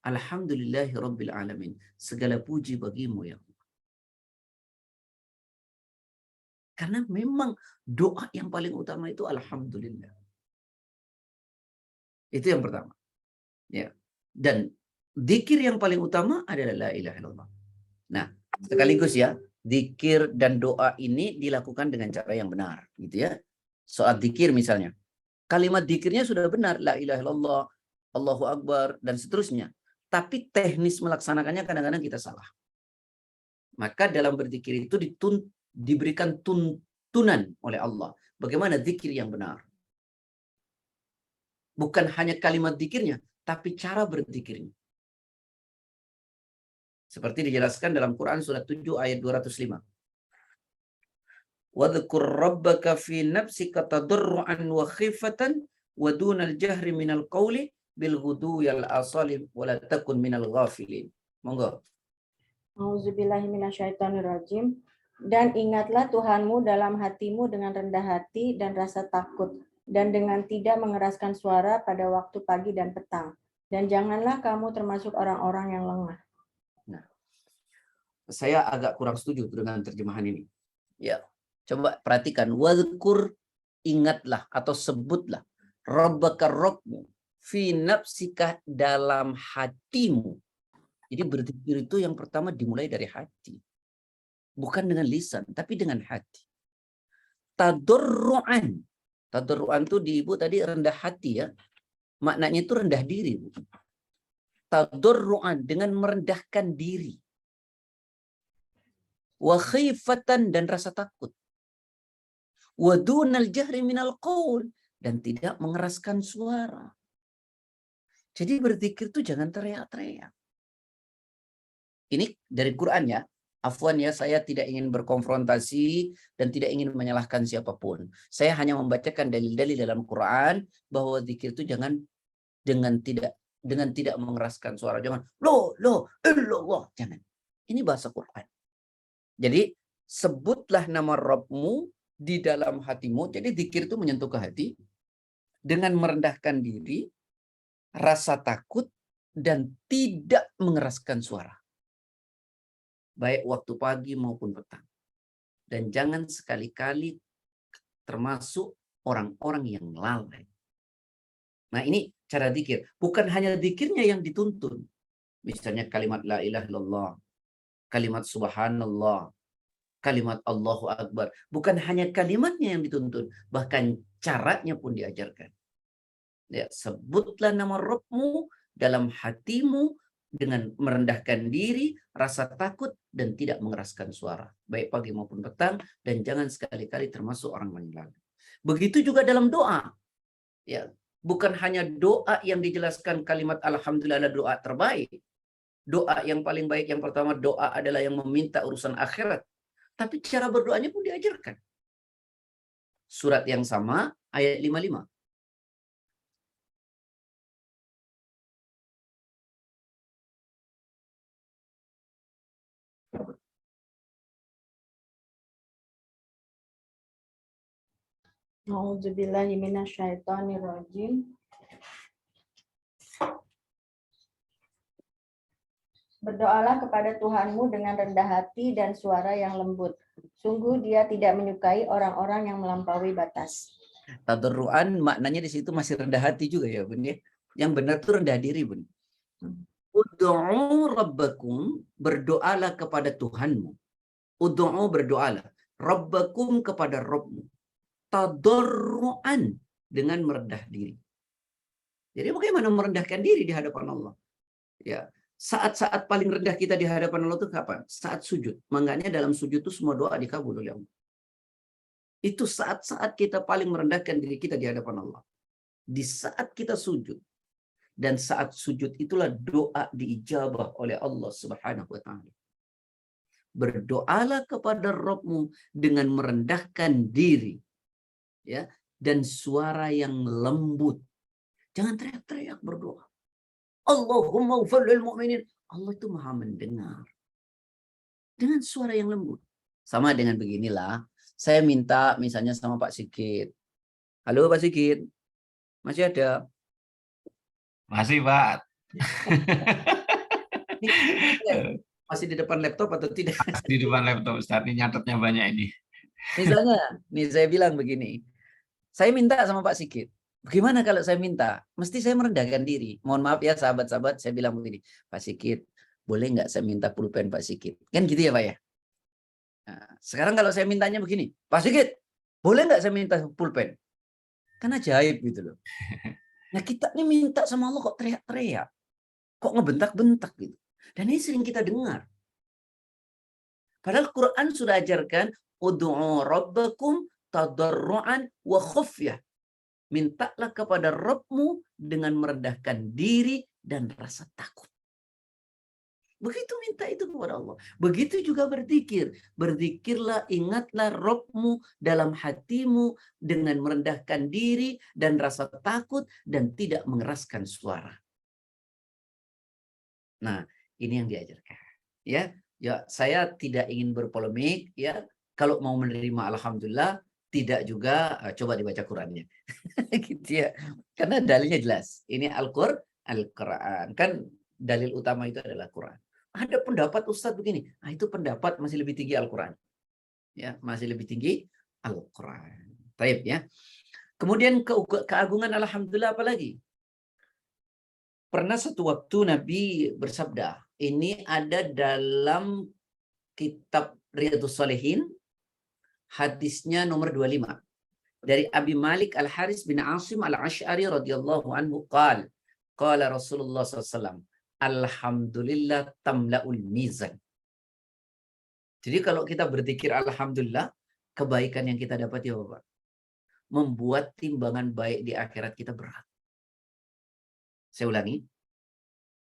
Alhamdulillahi rabbil alamin. Segala puji bagimu ya Allah. Karena memang doa yang paling utama itu alhamdulillah. Itu yang pertama. Ya. Dan zikir yang paling utama adalah la ilaha illallah. Nah, sekaligus ya, zikir dan doa ini dilakukan dengan cara yang benar, gitu ya. Soal zikir misalnya, kalimat zikirnya sudah benar, la ilaha illallah, Allahu Akbar, dan seterusnya. Tapi teknis melaksanakannya kadang-kadang kita salah. Maka dalam berzikir itu diberikan tuntunan oleh Allah. Bagaimana zikir yang benar. Bukan hanya kalimat zikirnya, tapi cara berzikirnya. Seperti dijelaskan dalam Quran surat 7 ayat 205. Wadhkur rabbaka fi nafsika tadarruan wa khifatan wa dunal jahri minal qawli bil ghudwi wal asali wa la takun minal ghafilin. Monggo. Auzubillahi minasyaitonirrajim. Dan ingatlah Tuhanmu dalam hatimu dengan rendah hati dan rasa takut, dan dengan tidak mengeraskan suara pada waktu pagi dan petang. Dan janganlah kamu termasuk orang-orang yang lengah. Nah, saya agak kurang setuju dengan terjemahan ini. Ya, coba perhatikan. Wadhkur, ingatlah atau sebutlah. Rabbaka, Rabbmu, fi nafsika, dalam hatimu. Jadi berzikir itu yang pertama dimulai dari hati. Bukan dengan lisan, tapi dengan hati. Tadarruan. Tadarruan itu di Ibu tadi rendah hati ya. Maknanya itu rendah diri. Tadarruan, dengan merendahkan diri. Wa khifatan, dan rasa takut. Wa dunal jahri minal qaul, dan tidak mengeraskan suara. Jadi berzikir itu jangan teriak-teriak. Ini dari Quran ya. Afwan ya, saya tidak ingin berkonfrontasi dan tidak ingin menyalahkan siapapun. Saya hanya membacakan dalil-dalil dalam Quran bahwa zikir itu jangan dengan tidak mengeraskan suara. Jangan illallah, jangan. Ini bahasa Quran. Jadi sebutlah nama Rabbmu di dalam hatimu. Jadi zikir itu menyentuh ke hati dengan merendahkan diri, rasa takut, dan tidak mengeraskan suara. Baik waktu pagi maupun petang. Dan jangan sekali-kali termasuk orang-orang yang lalai. Nah, ini cara zikir. Bukan hanya zikirnya yang dituntun. Misalnya kalimat la ilaha illallah, kalimat subhanallah, kalimat Allahu Akbar. Bukan hanya kalimatnya yang dituntun, bahkan caranya pun diajarkan. Ya, sebutlah nama Rabbmu dalam hatimu dengan merendahkan diri, rasa takut, dan tidak mengeraskan suara. Baik pagi maupun petang, dan jangan sekali-kali termasuk orang menyilang. Begitu juga dalam doa. Ya, bukan hanya doa yang dijelaskan kalimat alhamdulillah adalah doa terbaik. Doa yang paling baik yang pertama doa adalah yang meminta urusan akhirat. Tapi cara berdoanya pun diajarkan. Surat yang sama ayat 55. A'udzubillahi minasyaitonirrajim. Berdoalah kepada Tuhanmu dengan rendah hati dan suara yang lembut. Sungguh Dia tidak menyukai orang-orang yang melampaui batas. Tadarruan maknanya di situ masih rendah hati juga ya, Bun ya. Yang benar tuh rendah diri, Bun. Ud'u rabbakum, berdoalah kepada Tuhanmu. Ud'u, berdoalah. Rabbakum, kepada Rabbmu. Tadarruan, dengan merendah diri. Jadi bagaimana merendahkan diri di hadapan Allah? Ya, saat-saat paling rendah kita di hadapan Allah itu kapan? Saat sujud. Makanya dalam sujud itu semua doa dikabul oleh Allah. Itu saat-saat kita paling merendahkan diri kita di hadapan Allah. Di saat kita sujud. Dan saat sujud itulah doa diijabah oleh Allah Subhanahu wa taala. Berdoalah kepada Rabbmu dengan merendahkan diri. Ya, dan suara yang lembut. Jangan teriak-teriak berdoa. Allahumma ghfir lil mu'minin. Allah itu Maha mendengar. Dengan suara yang lembut. Sama dengan beginilah. Saya minta misalnya sama Pak Sigit. Halo Pak Sigit. Masih ada? Masih, Pak. Masih di depan laptop atau tidak? Di depan laptop, Ustaz. Ini nyatetnya banyak ini. Misalnya, nih saya bilang begini. Saya minta sama Pak Sigit. Bagaimana kalau saya minta? Mesti saya merendahkan diri. Mohon maaf ya sahabat-sahabat, saya bilang begini. Pak Sigit, boleh nggak saya minta pulpen Pak Sigit? Kan gitu ya Pak ya? Nah, sekarang kalau saya mintanya begini. Pak Sigit, boleh nggak saya minta pulpen? Kan ajaib gitu loh. Nah kita ini minta sama Allah kok teriak-teriak. Kok ngebentak-bentak gitu. Dan ini sering kita dengar. Padahal Quran sudah ajarkan. Ud'u rabbakum tadarru'an wa khufyah. Mintalah kepada Rabbmu dengan merendahkan diri dan rasa takut. Begitu minta itu kepada Allah. Begitu juga berzikir. Berzikirlah, ingatlah Rabbmu dalam hatimu dengan merendahkan diri dan rasa takut dan tidak mengeraskan suara. Nah, ini yang diajarkan. Ya, saya tidak ingin berpolemik. Ya, kalau mau menerima alhamdulillah. Tidak juga, coba dibaca Qurannya. Gitu ya. Karena dalilnya jelas. Ini Al-Quran. Kan dalil utama itu adalah Quran. Ada pendapat Ustadz begini. Nah, itu pendapat masih lebih tinggi Al-Quran. Ya, masih lebih tinggi Al-Quran. Baik ya. Kemudian keagungan alhamdulillah apa lagi? Pernah satu waktu Nabi bersabda. Ini ada dalam kitab Riyadhus Shalihin. Hadisnya nomor 25 dari Abi Malik Al-Haris bin Asim Al-Ash'ari radhiyallahu anhu qala Rasulullah SAW, alhamdulillah tamla'ul mizan. Jadi kalau kita berzikir alhamdulillah, kebaikan yang kita dapat ya Bapak, membuat timbangan baik di akhirat kita berat. Saya ulangi.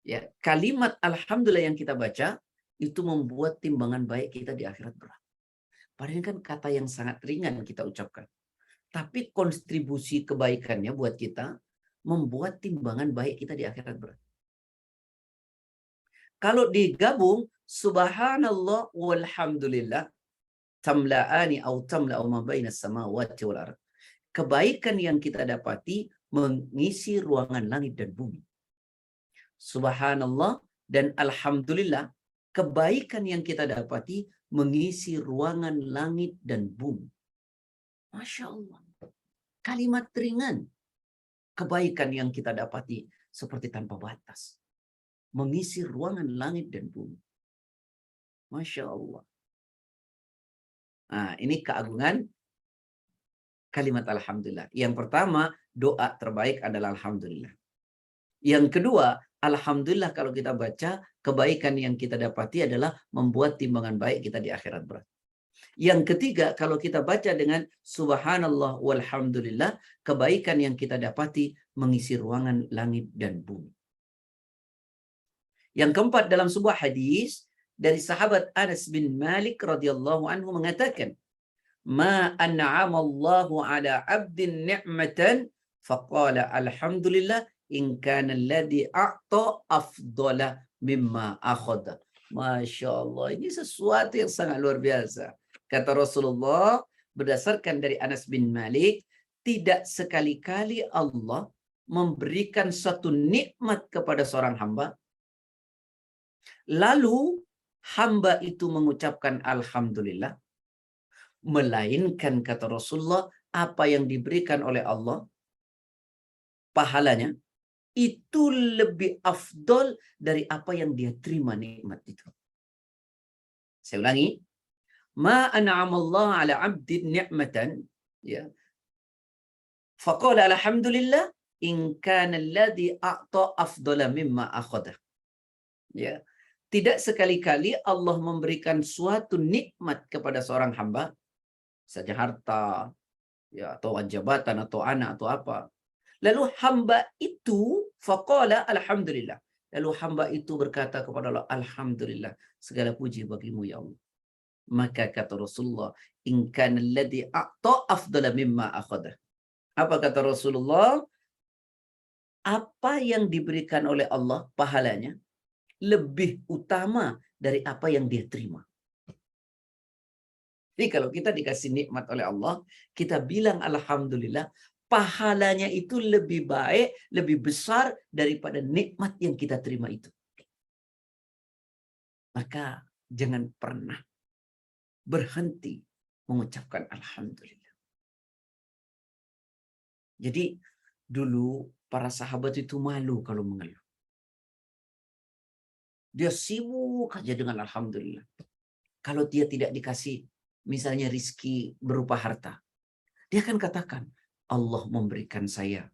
Ya, kalimat alhamdulillah yang kita baca itu membuat timbangan baik kita di akhirat berat. Padahal kan kata yang sangat ringan kita ucapkan. Tapi kontribusi kebaikannya buat kita membuat timbangan baik kita di akhirat berat. Kalau digabung subhanallah walhamdulillah tamla'ani au tamla'u ma bainas samawati wal ardh. Kebaikan yang kita dapati mengisi ruangan langit dan bumi. Subhanallah dan alhamdulillah, kebaikan yang kita dapati mengisi ruangan langit dan bumi. Masya Allah. Kalimat ringan. Kebaikan yang kita dapati seperti tanpa batas. Mengisi ruangan langit dan bumi. Masya Allah. Nah, ini keagungan kalimat alhamdulillah. Yang pertama, doa terbaik adalah alhamdulillah. Yang kedua, alhamdulillah kalau kita baca, kebaikan yang kita dapati adalah membuat timbangan baik kita di akhirat berat. Yang ketiga, kalau kita baca dengan subhanallah walhamdulillah, kebaikan yang kita dapati mengisi ruangan langit dan bumi. Yang keempat, dalam sebuah hadis dari sahabat Anas bin Malik radhiyallahu anhu mengatakan, "Ma an'amallahu ala 'abdin ni'matan faqala alhamdulillah in kana alladhi a'ta afdala mimma akhadha." Masya Allah, ini sesuatu yang sangat luar biasa. Kata Rasulullah berdasarkan dari Anas bin Malik, tidak sekali-kali Allah memberikan suatu nikmat kepada seorang hamba, lalu hamba itu mengucapkan alhamdulillah, melainkan kata Rasulullah, apa yang diberikan oleh Allah, pahalanya, itu lebih afdol dari apa yang dia terima nikmat itu. Saya ulangi, ma an'amallahu ala 'abdin ni'matan, ya, faqala alhamdulillah in kana alladhi a'ta afdala mimma akhadha. Ya. Tidak sekali-kali Allah memberikan suatu nikmat kepada seorang hamba, saja harta, ya, atau jabatan, atau anak, atau apa. Lalu hamba itu faqala alhamdulillah. Lalu hamba itu berkata kepada Allah, alhamdulillah, segala puji bagimu ya Allah. Maka kata Rasulullah, in kana alladhi a'ta afdala mimma akhadha. Apa kata Rasulullah? Apa yang diberikan oleh Allah pahalanya lebih utama dari apa yang dia terima. Jadi kalau kita dikasih nikmat oleh Allah, kita bilang alhamdulillah, pahalanya itu lebih baik, lebih besar daripada nikmat yang kita terima itu. Maka jangan pernah berhenti mengucapkan alhamdulillah. Jadi dulu para sahabat itu malu kalau mengeluh. Dia sibuk aja dengan alhamdulillah. Kalau dia tidak dikasih misalnya rizki berupa harta, dia akan katakan, Allah memberikan saya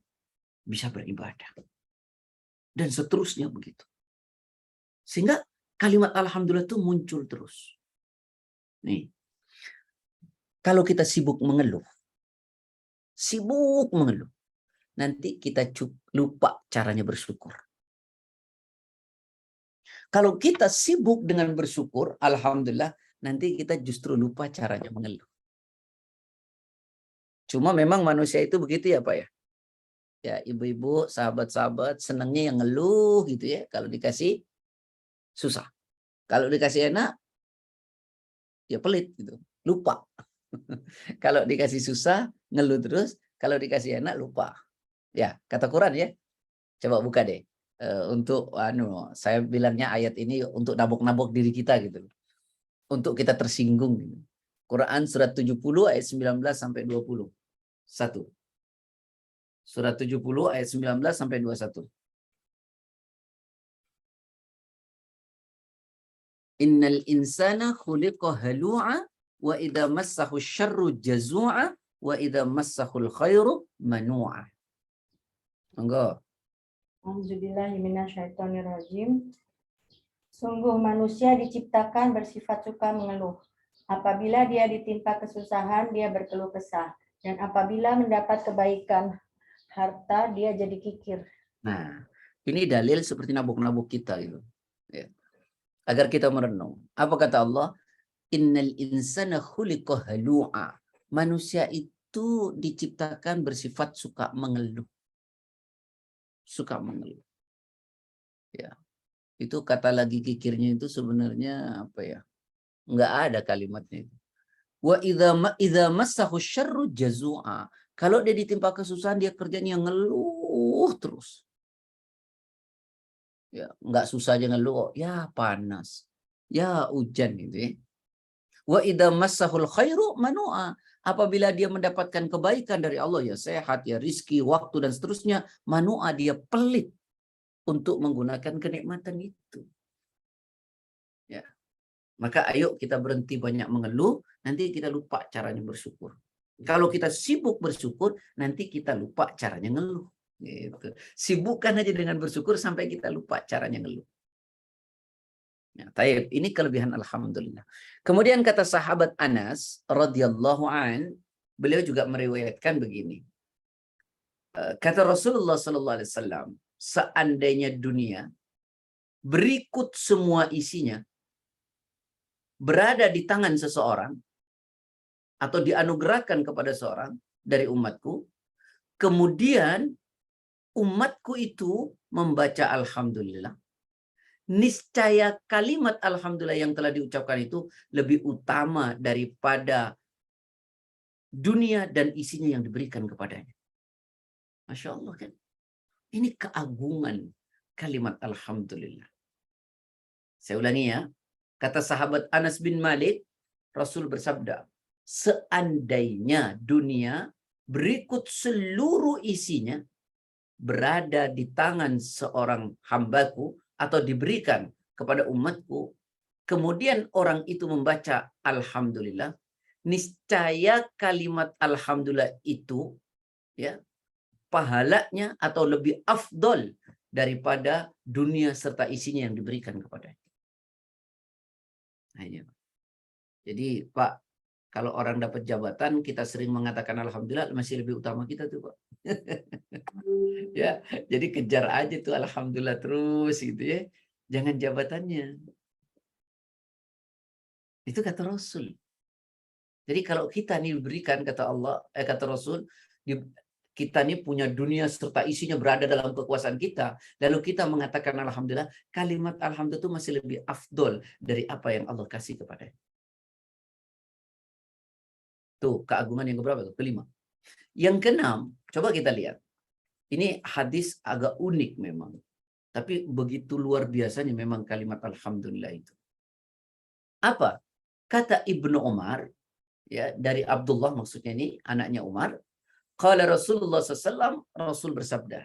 bisa beribadah. Dan seterusnya begitu. Sehingga kalimat alhamdulillah itu muncul terus. Nih, kalau kita sibuk mengeluh, nanti kita lupa caranya bersyukur. Kalau kita sibuk dengan bersyukur, alhamdulillah, nanti kita justru lupa caranya mengeluh. Cuma memang manusia itu begitu ya Pak ya. Ya ibu-ibu, sahabat-sahabat senangnya yang ngeluh gitu ya. Kalau dikasih susah. Kalau dikasih enak, ya pelit gitu. Lupa. Kalau dikasih susah, ngeluh terus. Kalau dikasih enak, lupa. Ya, kata Quran ya. Coba buka deh. Untuk saya bilangnya ayat ini untuk nabok-nabok diri kita gitu. Untuk kita tersinggung gitu. Quran surat 70 ayat 19 sampai 20. 1. Surat 70 ayat 19 sampai 21. Innal insana khuliqa halu'a wa idza massahu syarru jazu'a wa idza massahul khairu manu'a. Monggo. Auzubillahiminasyaitonirrajim. Sungguh manusia diciptakan bersifat suka mengeluh. Apabila dia ditimpa kesusahan, dia berkeluh kesah. Dan apabila mendapat kebaikan harta, dia jadi kikir. Nah, ini dalil seperti nabuk-nabuk kita gitu. Ya. Agar kita merenung. Apa kata Allah? Innal insana khuliqa halu'a. Manusia itu diciptakan bersifat suka mengeluh. Suka mengeluh. Ya. Itu kata lagi kikirnya itu sebenarnya apa ya? Enggak ada kalimatnya itu. Wa idza massahu syarru jazu'a. Kalau dia ditimpa kesusahan, dia kerjanya ngeluh terus. Ya, enggak susah aja ngeluh, ya panas. Ya hujan gitu ya. Wa idza massahul khairu manu'a. Apabila dia mendapatkan kebaikan dari Allah, ya sehat, ya rizki, waktu dan seterusnya, manu'a, dia pelit untuk menggunakan kenikmatan itu. Ya. Maka ayo kita berhenti banyak mengeluh, nanti kita lupa caranya bersyukur. Kalau kita sibuk bersyukur, nanti kita lupa caranya ngeluh. Gitu. Sibukkan aja dengan bersyukur sampai kita lupa caranya ngeluh. Ya, taib, ini kelebihan alhamdulillah. Kemudian kata sahabat Anas radhiyallahu an, beliau juga meriwayatkan begini. Kata Rasulullah sallallahu alaihi wasallam, seandainya dunia berikut semua isinya berada di tangan seseorang atau dianugerahkan kepada seorang dari umatku, kemudian umatku itu membaca alhamdulillah, niscaya kalimat alhamdulillah yang telah diucapkan itu lebih utama daripada dunia dan isinya yang diberikan kepadanya. Masya Allah kan. Ini keagungan kalimat alhamdulillah. Saya ulangi ya. Kata sahabat Anas bin Malik, Rasul bersabda, seandainya dunia berikut seluruh isinya berada di tangan seorang hambaku atau diberikan kepada umatku, kemudian orang itu membaca alhamdulillah, niscaya kalimat alhamdulillah itu ya pahalanya atau lebih afdol daripada dunia serta isinya yang diberikan kepadanya. Nah, ini. Jadi Pak, kalau orang dapat jabatan kita sering mengatakan alhamdulillah, masih lebih utama kita tuh Pak. Ya, jadi kejar aja tuh alhamdulillah terus gitu ya. Jangan jabatannya. Itu kata Rasul. Jadi kalau kita nih diberikan kata Allah, kata Rasul, kita nih punya dunia serta isinya berada dalam kekuasaan kita, lalu kita mengatakan alhamdulillah, kalimat alhamdulillah itu masih lebih afdol dari apa yang Allah kasih kepadanya. Tuh, keagungan yang keberapa tuh? Kelima. Yang keenam, coba kita lihat. Ini hadis agak unik memang. Tapi begitu luar biasanya memang kalimat alhamdulillah itu. Apa? Kata Ibnu Umar, ya, dari Abdullah maksudnya ini, anaknya Umar. Qala Rasulullah SAW, Rasul bersabda,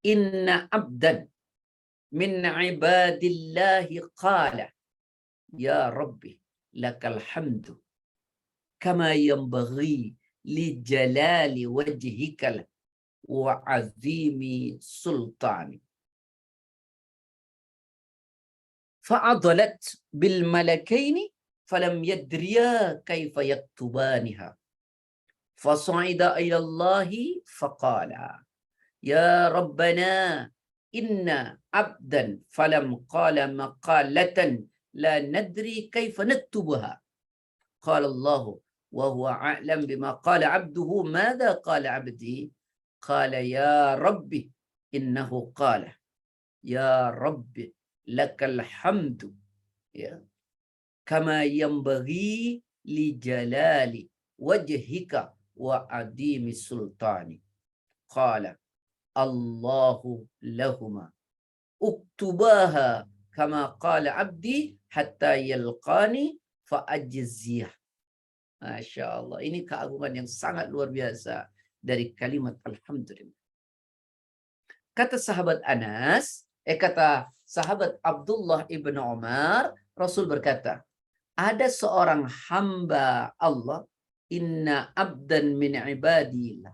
Inna abdan min ibadillahi qala, Ya Rabbi, lakal hamdu, kama yanbaghi li jalali wajhikal wa azimi sultani. Fa'adalat bil malakaini falam yadriya kaifa yaktubaniha. Fasa'ida ila Allahi faqala, Ya Rabbana, inna abdan falam qala maqalatan la nadri kaifa naktubuha. Qala Allahu wa huwa a'lam bima qala abduhu madha qala abdi. Qala ya Rabbi innahu qala ya Rabbi lakal hamdu ya kama yanbaghi li jalali wajhika wa adimi sultani. Qala Allahu lahuma uktubaha kama qala abdi hatta yalqani fa ajziyah. Masya Allah, ini keagungan yang sangat luar biasa dari kalimat alhamdulillah. Kata sahabat Anas, kata sahabat Abdullah ibn Umar, Rasul berkata, ada seorang hamba Allah, inna abdan min ibadillah.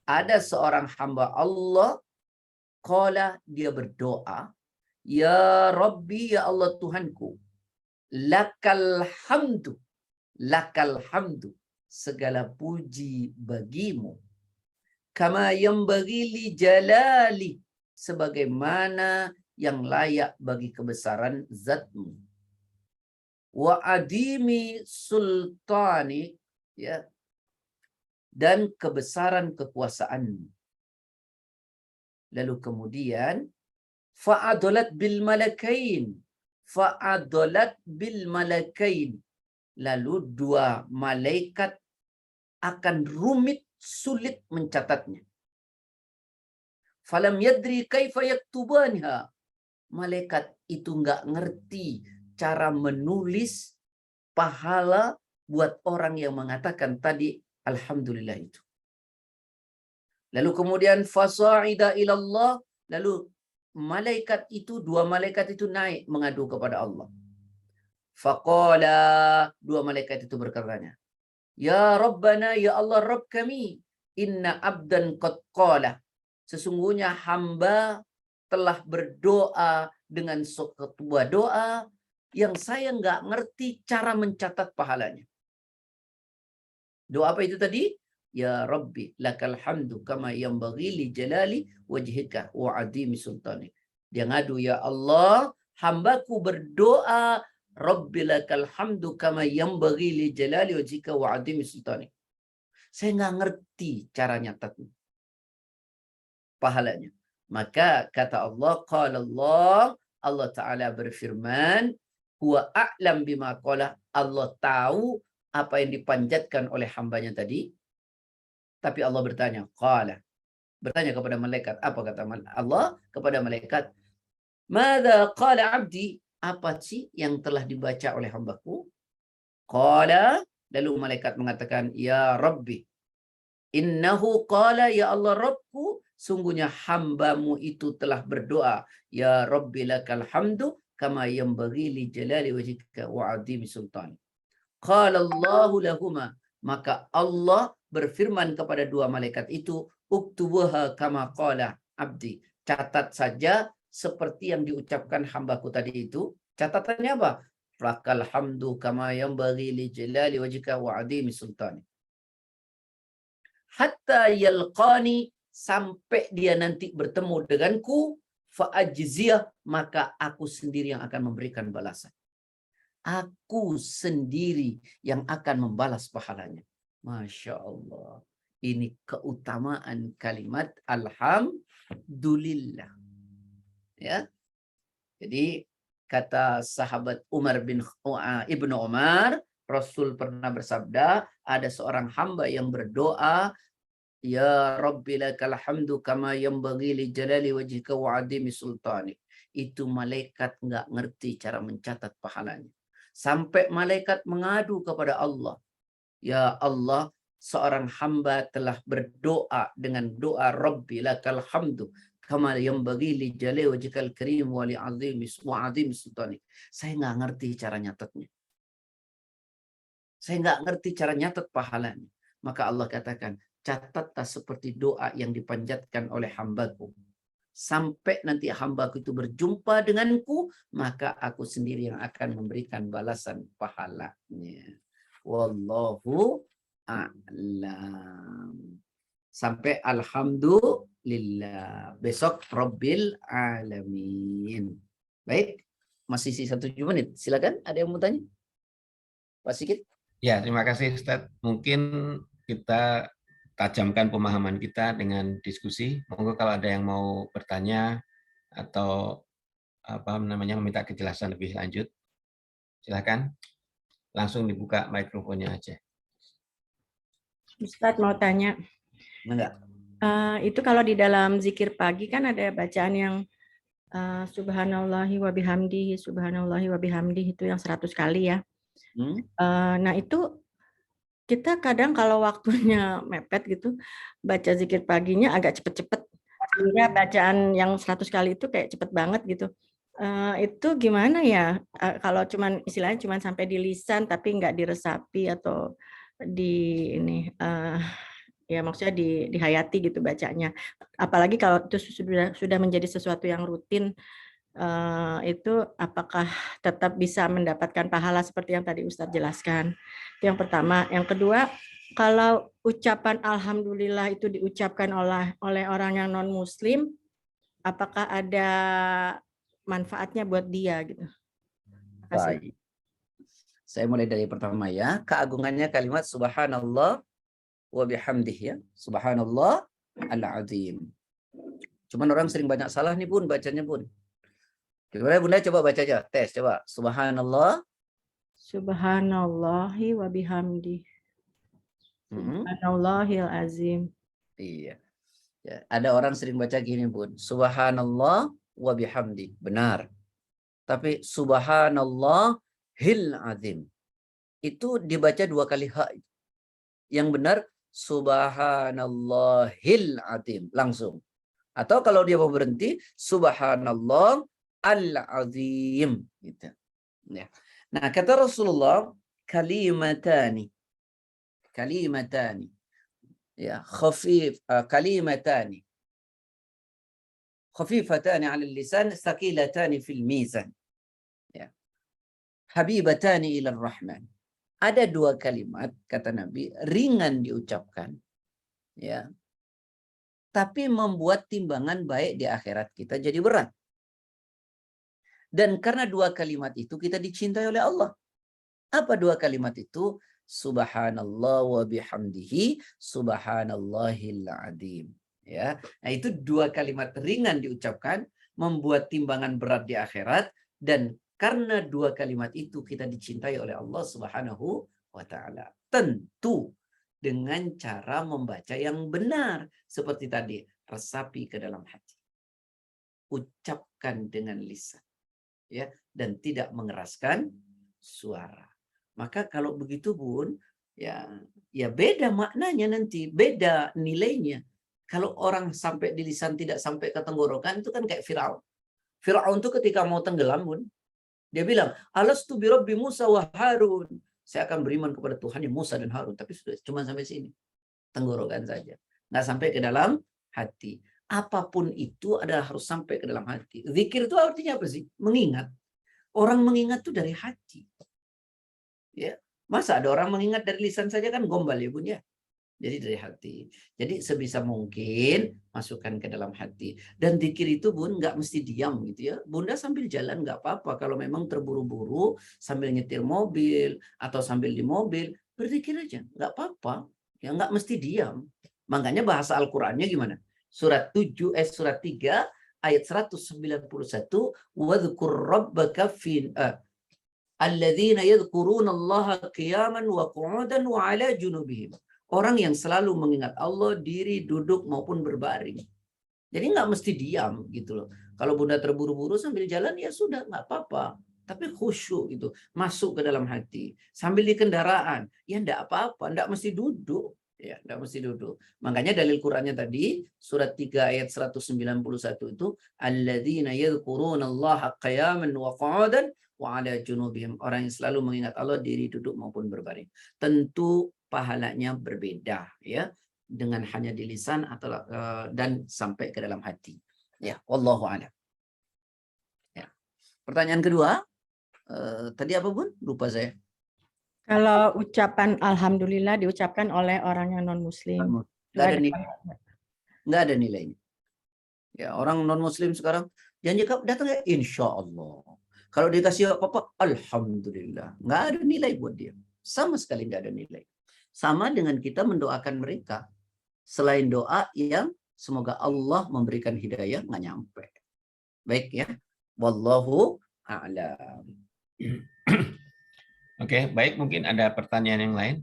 Ada seorang hamba Allah, qala, dia berdoa, Ya Rabbi, ya Allah Tuhanku, lakal hamdu, segala puji bagimu, kama yanbaghi li jalali, sebagaimana yang layak bagi kebesaran zatmu, wa adimi sultani, ya, dan kebesaran kekuasaanmu. Lalu kemudian fa'adolat bil malakain, lalu dua malaikat akan rumit sulit mencatatnya. Falam yadri kaifa yaktubanha, malaikat itu nggak ngerti cara menulis pahala buat orang yang mengatakan tadi alhamdulillah itu. Lalu kemudian fasa'ida ilallah, lalu malaikat itu, dua malaikat itu naik mengadu kepada Allah. Faqala, dua malaikat itu berkatanya, Ya Rabbana, ya Allah Rabb kami, inna abdan qad qala, sesungguhnya hamba telah berdoa dengan sebuah doa yang saya nggak ngerti cara mencatat pahalanya. Doa apa itu tadi? Ya Rabbi, lakal hamdu kama yanbaghi li jalali wajhika wa adimi sultani. Dia ngadu, ya Allah, hambaku berdoa, Rabbi lakal hamdu kama yanbaghi li jalali wajhika wa adimi sultani. Saya nggak ngerti cara nyatatnya, pahalanya. Maka kata Allah, qala Allah Ta'ala berfirman, huwa a'lam bima qala, Allah tahu apa yang dipanjatkan oleh hambanya tadi. Tapi Allah bertanya, qala, bertanya kepada malaikat, apa kata Allah kepada malaikat? Madza qala abdi? Apa sih yang telah dibaca oleh hambaku? Qala, lalu malaikat mengatakan, ya Rabbi, innahu qala, ya Allah Rabbku, sungguhnya hambamu itu telah berdoa, ya Rabbi lakal hamdu kama yanbaghi li jalali wajhika wa 'azimi sultani. Qala Allahu lahuma, maka Allah berfirman kepada dua malaikat itu, uktubuha kama qala abdi, catat saja seperti yang diucapkan hambaku tadi itu. Catatannya apa? Lakal hamdu kama yanbaghi li jalali wajhika wa 'azimi sultani. Hatta yalqani, sampai dia nanti bertemu denganku, fa'ajziyah, maka aku sendiri yang akan memberikan balasan. Aku sendiri yang akan membalas pahalanya. Masya Allah. Ini keutamaan kalimat alhamdulillah. Ya. Jadi kata sahabat Umar bin Ibnu Umar, Rasul pernah bersabda, ada seorang hamba yang berdoa, ya Rabbi lakal hamdu kama yanbaghi li jalali wajhika wa 'azimi sultani. Itu malaikat nggak ngerti cara mencatat pahalanya. Sampai malaikat mengadu kepada Allah. Ya Allah, seorang hamba telah berdoa dengan doa Rabbi lakal hamdu kama yanbaghi li jalali wajhikal karim wa li 'azimi sultani. Saya nggak ngerti cara nyatetnya. Saya nggak ngerti cara nyatet pahalanya. Maka Allah katakan, catatlah seperti doa yang dipanjatkan oleh hambaku. Sampai nanti hambaku itu berjumpa denganku, maka aku sendiri yang akan memberikan balasan pahalanya. Wallahu a'lam. Sampai alhamdulillah. Besok Rabbil alamin. Baik, masih sisa 7 menit. Silakan, ada yang mau tanya? Pak Sigit? Ya, terima kasih Ustadz. Mungkin kita tajamkan pemahaman kita dengan diskusi. Monggo kalau ada yang mau bertanya atau meminta kejelasan lebih lanjut, silakan. Langsung dibuka mikrofonnya aja. Ustadz mau tanya. Enggak. Itu kalau di dalam zikir pagi kan ada bacaan yang subhanallahi wa bihamdihi, subhanallahi wa bihamdihi, itu yang 100 kali ya. Nah itu kita kadang kalau waktunya mepet gitu, baca zikir paginya agak cepet-cepet, sehingga bacaan yang 100 kali itu kayak cepet banget gitu. Itu gimana ya? Kalau istilahnya cuman sampai di lisan tapi nggak diresapi atau ya maksudnya dihayati gitu bacanya. Apalagi kalau itu sudah menjadi sesuatu yang rutin, itu apakah tetap bisa mendapatkan pahala seperti yang tadi Ustadz jelaskan. Itu yang pertama. Yang kedua, kalau ucapan alhamdulillah itu diucapkan oleh orang yang non muslim, apakah ada manfaatnya buat dia gitu? Baik. Saya mulai dari pertama ya. Keagungannya kalimat subhanallah wa bihamdih ya. Subhanallah al-azim. Cuman orang sering banyak salah nih Bun bacanya Bun. Gimana Bunda, coba baca aja, tes coba. Subhanallah. Subhanallahi wa bihamdi. Subhanallahil azim. Iya. Ya, ada orang sering baca gini Bun. Subhanallah wa bihamdi. Benar. Tapi subhanallahil azim. Itu dibaca 2 kali ha. Yang benar subhanallahil azim langsung. Atau kalau dia mau berhenti subhanallah al-azim gitu. Ya. Nah, kata Rasulullah kalimatani ya kalimatani khafifatani 'ala al-lisan thaqilatani fil mizan ya habibatani ila ar-rahman. Ada 2 kalimat kata Nabi ringan diucapkan ya tapi membuat timbangan baik di akhirat kita jadi berat. Dan karena 2 kalimat itu kita dicintai oleh Allah. Apa 2 kalimat itu? Subhanallah wa bihamdihi, subhanallahil azim. Ya. Nah, itu 2 kalimat ringan diucapkan, membuat timbangan berat di akhirat, dan karena 2 kalimat itu kita dicintai oleh Allah Subhanahu wa ta'ala. Tentu dengan cara membaca yang benar. Seperti tadi, resapi ke dalam hati. Ucapkan dengan lisan. Ya, dan tidak mengeraskan suara. Maka kalau begitu Bun, ya beda maknanya nanti, beda nilainya. Kalau orang sampai di lisan tidak sampai ke tenggorokan itu kan kayak Firaun. Firaun itu ketika mau tenggelam Bun, dia bilang, "Alastu bi Rabbi Musa wa Harun." Saya akan beriman kepada Tuhan yang Musa dan Harun, tapi sudah cuma sampai sini. Tenggorokan saja. Nggak sampai ke dalam hati. Apapun itu adalah harus sampai ke dalam hati. Zikir itu artinya apa sih? Mengingat. Orang mengingat itu dari hati. Ya, masa ada orang mengingat dari lisan saja kan gombal ya Bun ya. Jadi dari hati. Jadi sebisa mungkin masukkan ke dalam hati. Dan zikir itu Bun nggak mesti diam gitu ya. Bunda sambil jalan nggak apa-apa. Kalau memang terburu-buru sambil nyetir mobil atau sambil di mobil berzikir aja nggak apa-apa. Ya nggak mesti diam. Makanya bahasa Al-Qur'annya gimana? Surat 3 ayat 191 wadhkur rabbaka fi alladzina yadhkurunallaha qiyaman wa qu'udan wa 'ala junubihim. Orang yang selalu mengingat Allah diri, duduk maupun berbaring. Jadi nggak mesti diam gitu loh. Kalau Bunda terburu-buru sambil jalan ya sudah nggak apa-apa. Tapi khusyuk itu masuk ke dalam hati. Sambil di kendaraan ya nggak apa-apa, nggak mesti duduk. Ya, nggak mesti duduk. Makanya dalil Qur'annya tadi surat 3 ayat 191 itu alladzina yadhkurunallaha qiyaman wa qu'udan wa 'ala junubihim. Orang yang selalu mengingat Allah diri, duduk maupun berbaring. Tentu pahalanya berbeda ya dengan hanya di lisan atau dan sampai ke dalam hati. Ya, wallahu a'lam. Ya. Pertanyaan kedua, tadi apa Bun? Lupa saya. Kalau ucapan alhamdulillah diucapkan oleh orang yang non-muslim. Nggak ada nilainya. Ya, orang non-muslim sekarang janji datang ya insya Allah. Kalau dikasih apa-apa, alhamdulillah. Nggak ada nilai buat dia. Sama sekali nggak ada nilai. Sama dengan kita mendoakan mereka. Selain doa yang semoga Allah memberikan hidayah, nggak nyampe. Baik ya. Wallahu a'lam. Oke, baik. Mungkin ada pertanyaan yang lain.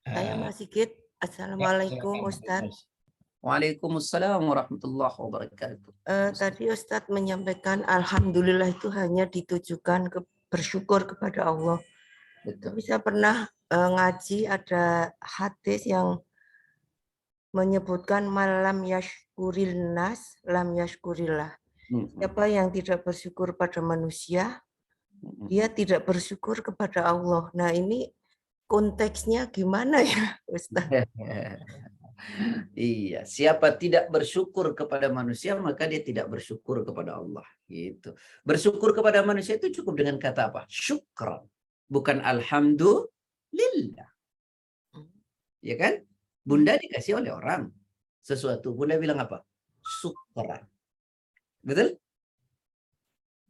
Saya Mas Sigit. Assalamualaikum Ustadz. Waalaikumsalam warahmatullahi wabarakatuh. Tadi Ustadz menyampaikan alhamdulillah itu hanya ditujukan bersyukur kepada Allah. Betul. Tapi saya pernah ngaji ada hadis yang menyebutkan malam yashkuril nas lam yashkurillah. Siapa yang tidak bersyukur pada manusia, dia tidak bersyukur kepada Allah. Nah ini konteksnya gimana ya Ustaz? Iya, siapa tidak bersyukur kepada manusia maka dia tidak bersyukur kepada Allah. Gitu. Bersyukur kepada manusia itu cukup dengan kata apa? Syukran, bukan alhamdulillah. Ya kan? Bunda dikasih oleh orang sesuatu, Bunda bilang apa? Syukran. Betul?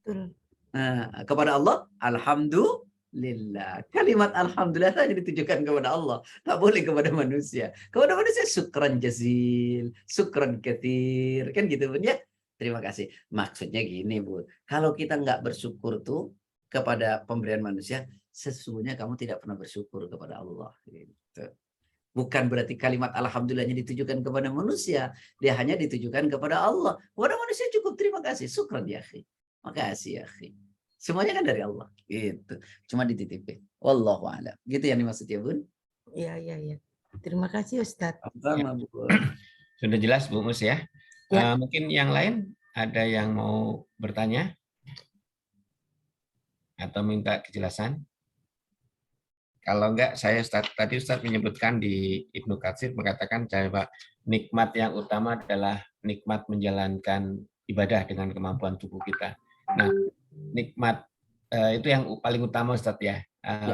Betul. Nah, kepada Allah, alhamdulillah. Kalimat alhamdulillah saja ditujukan kepada Allah. Tak boleh kepada manusia. Kepada manusia syukran jazil, syukran katsir. Kan gitu Bun ya? Terima kasih. Maksudnya gini Bun. Kalau kita nggak bersyukur tuh kepada pemberian manusia, sesungguhnya kamu tidak pernah bersyukur kepada Allah. Gitu. Bukan berarti kalimat alhamdulillahnya ditujukan kepada manusia. Dia hanya ditujukan kepada Allah. Kepada manusia cukup terima kasih. Syukran ya akhi. Makasih ya akhi. Semuanya kan dari Allah. Gitu. Cuma dititipin. Wallahu a'lam. Gitu yang dimaksud ya Bun? Iya. Terima kasih Ustadz. Sama Bu. Sudah jelas Bu Mus ya. Ya. Mungkin yang lain ada yang mau bertanya atau minta kejelasan? Kalau enggak, saya tadi Ustadz menyebutkan di Ibnu Katsir mengatakan bahwa nikmat yang utama adalah nikmat menjalankan ibadah dengan kemampuan tubuh kita. Nah, nikmat itu yang paling utama Ustadz ya.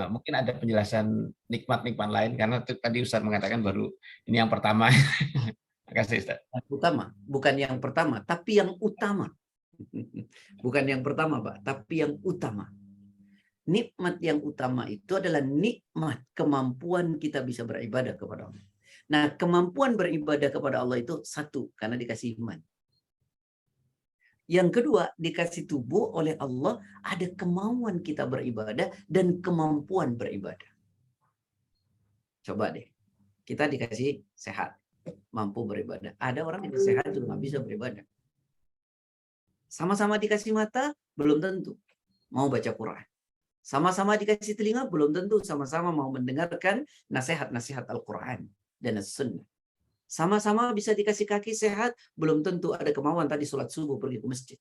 Mungkin ada penjelasan nikmat-nikmat lain karena tadi Ustadz mengatakan baru ini yang pertama. Terima kasih Ustadz. Utama, bukan yang pertama, tapi yang utama. Bukan yang pertama, Pak, tapi yang utama. Nikmat yang utama itu adalah nikmat kemampuan kita bisa beribadah kepada Allah. Nah, kemampuan beribadah kepada Allah itu satu, karena dikasih iman. Yang kedua, dikasih tubuh oleh Allah, ada kemauan kita beribadah dan kemampuan beribadah. Coba deh, kita dikasih sehat, mampu beribadah. Ada orang yang sehat juga nggak bisa beribadah. Sama-sama dikasih mata, belum tentu mau baca Quran. Sama-sama dikasih telinga, belum tentu sama-sama mau mendengarkan nasihat-nasihat Al-Quran dan As-Sunnah. Sama-sama bisa dikasih kaki sehat, belum tentu ada kemauan tadi sholat subuh pergi ke masjid.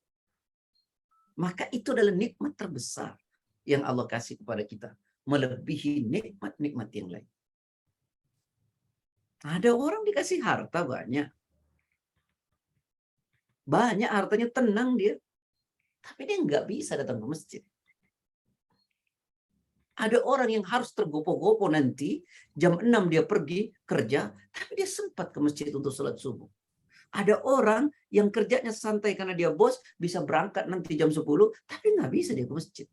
Maka itu adalah nikmat terbesar yang Allah kasih kepada kita, melebihi nikmat-nikmat yang lain. Ada orang dikasih harta banyak. Banyak hartanya, tenang dia. Tapi dia nggak bisa datang ke masjid. Ada orang yang harus tergopoh-gopoh nanti, jam 6 dia pergi kerja, tapi dia sempat ke masjid untuk sholat subuh. Ada orang yang kerjanya santai karena dia bos, bisa berangkat nanti jam 10, tapi nggak bisa dia ke masjid.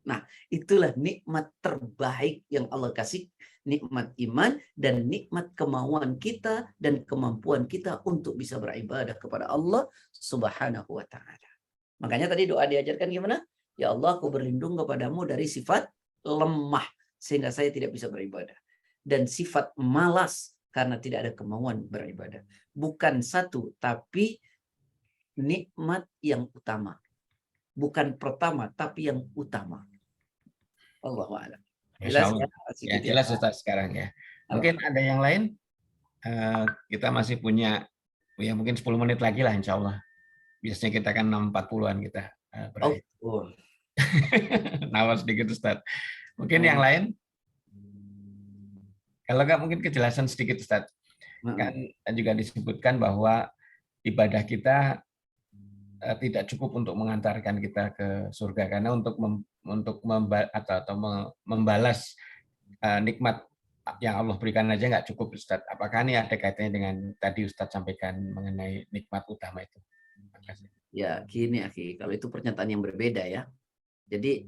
Nah, itulah nikmat terbaik yang Allah kasih, nikmat iman dan nikmat kemauan kita dan kemampuan kita untuk bisa beribadah kepada Allah Subhanahu wa taala. Makanya tadi doa diajarkan gimana? Ya Allah, aku berlindung kepadamu dari sifat lemah sehingga saya tidak bisa beribadah, dan sifat malas karena tidak ada kemauan beribadah. Bukan satu, tapi nikmat yang utama. Bukan pertama, tapi yang utama. Allahu a'lam. Jelas ya? Ya, jelas Ustaz sekarang ya. Mungkin ada yang lain? Kita masih punya ya mungkin 10 menit lagi lah insya Allah. Biasanya kita kan 6.40-an kita berakhir. Oh. Nawas sedikit Ustaz. Mungkin yang lain? Kalau nggak mungkin kejelasan sedikit Ustaz. Kan juga disebutkan bahwa ibadah kita tidak cukup untuk mengantarkan kita ke surga, karena untuk membalas nikmat yang Allah berikan aja nggak cukup Ustaz. Apakah ini ada kaitannya dengan tadi Ustaz sampaikan mengenai nikmat utama itu? Ya, gini akhi, kalau itu pernyataan yang berbeda ya. Jadi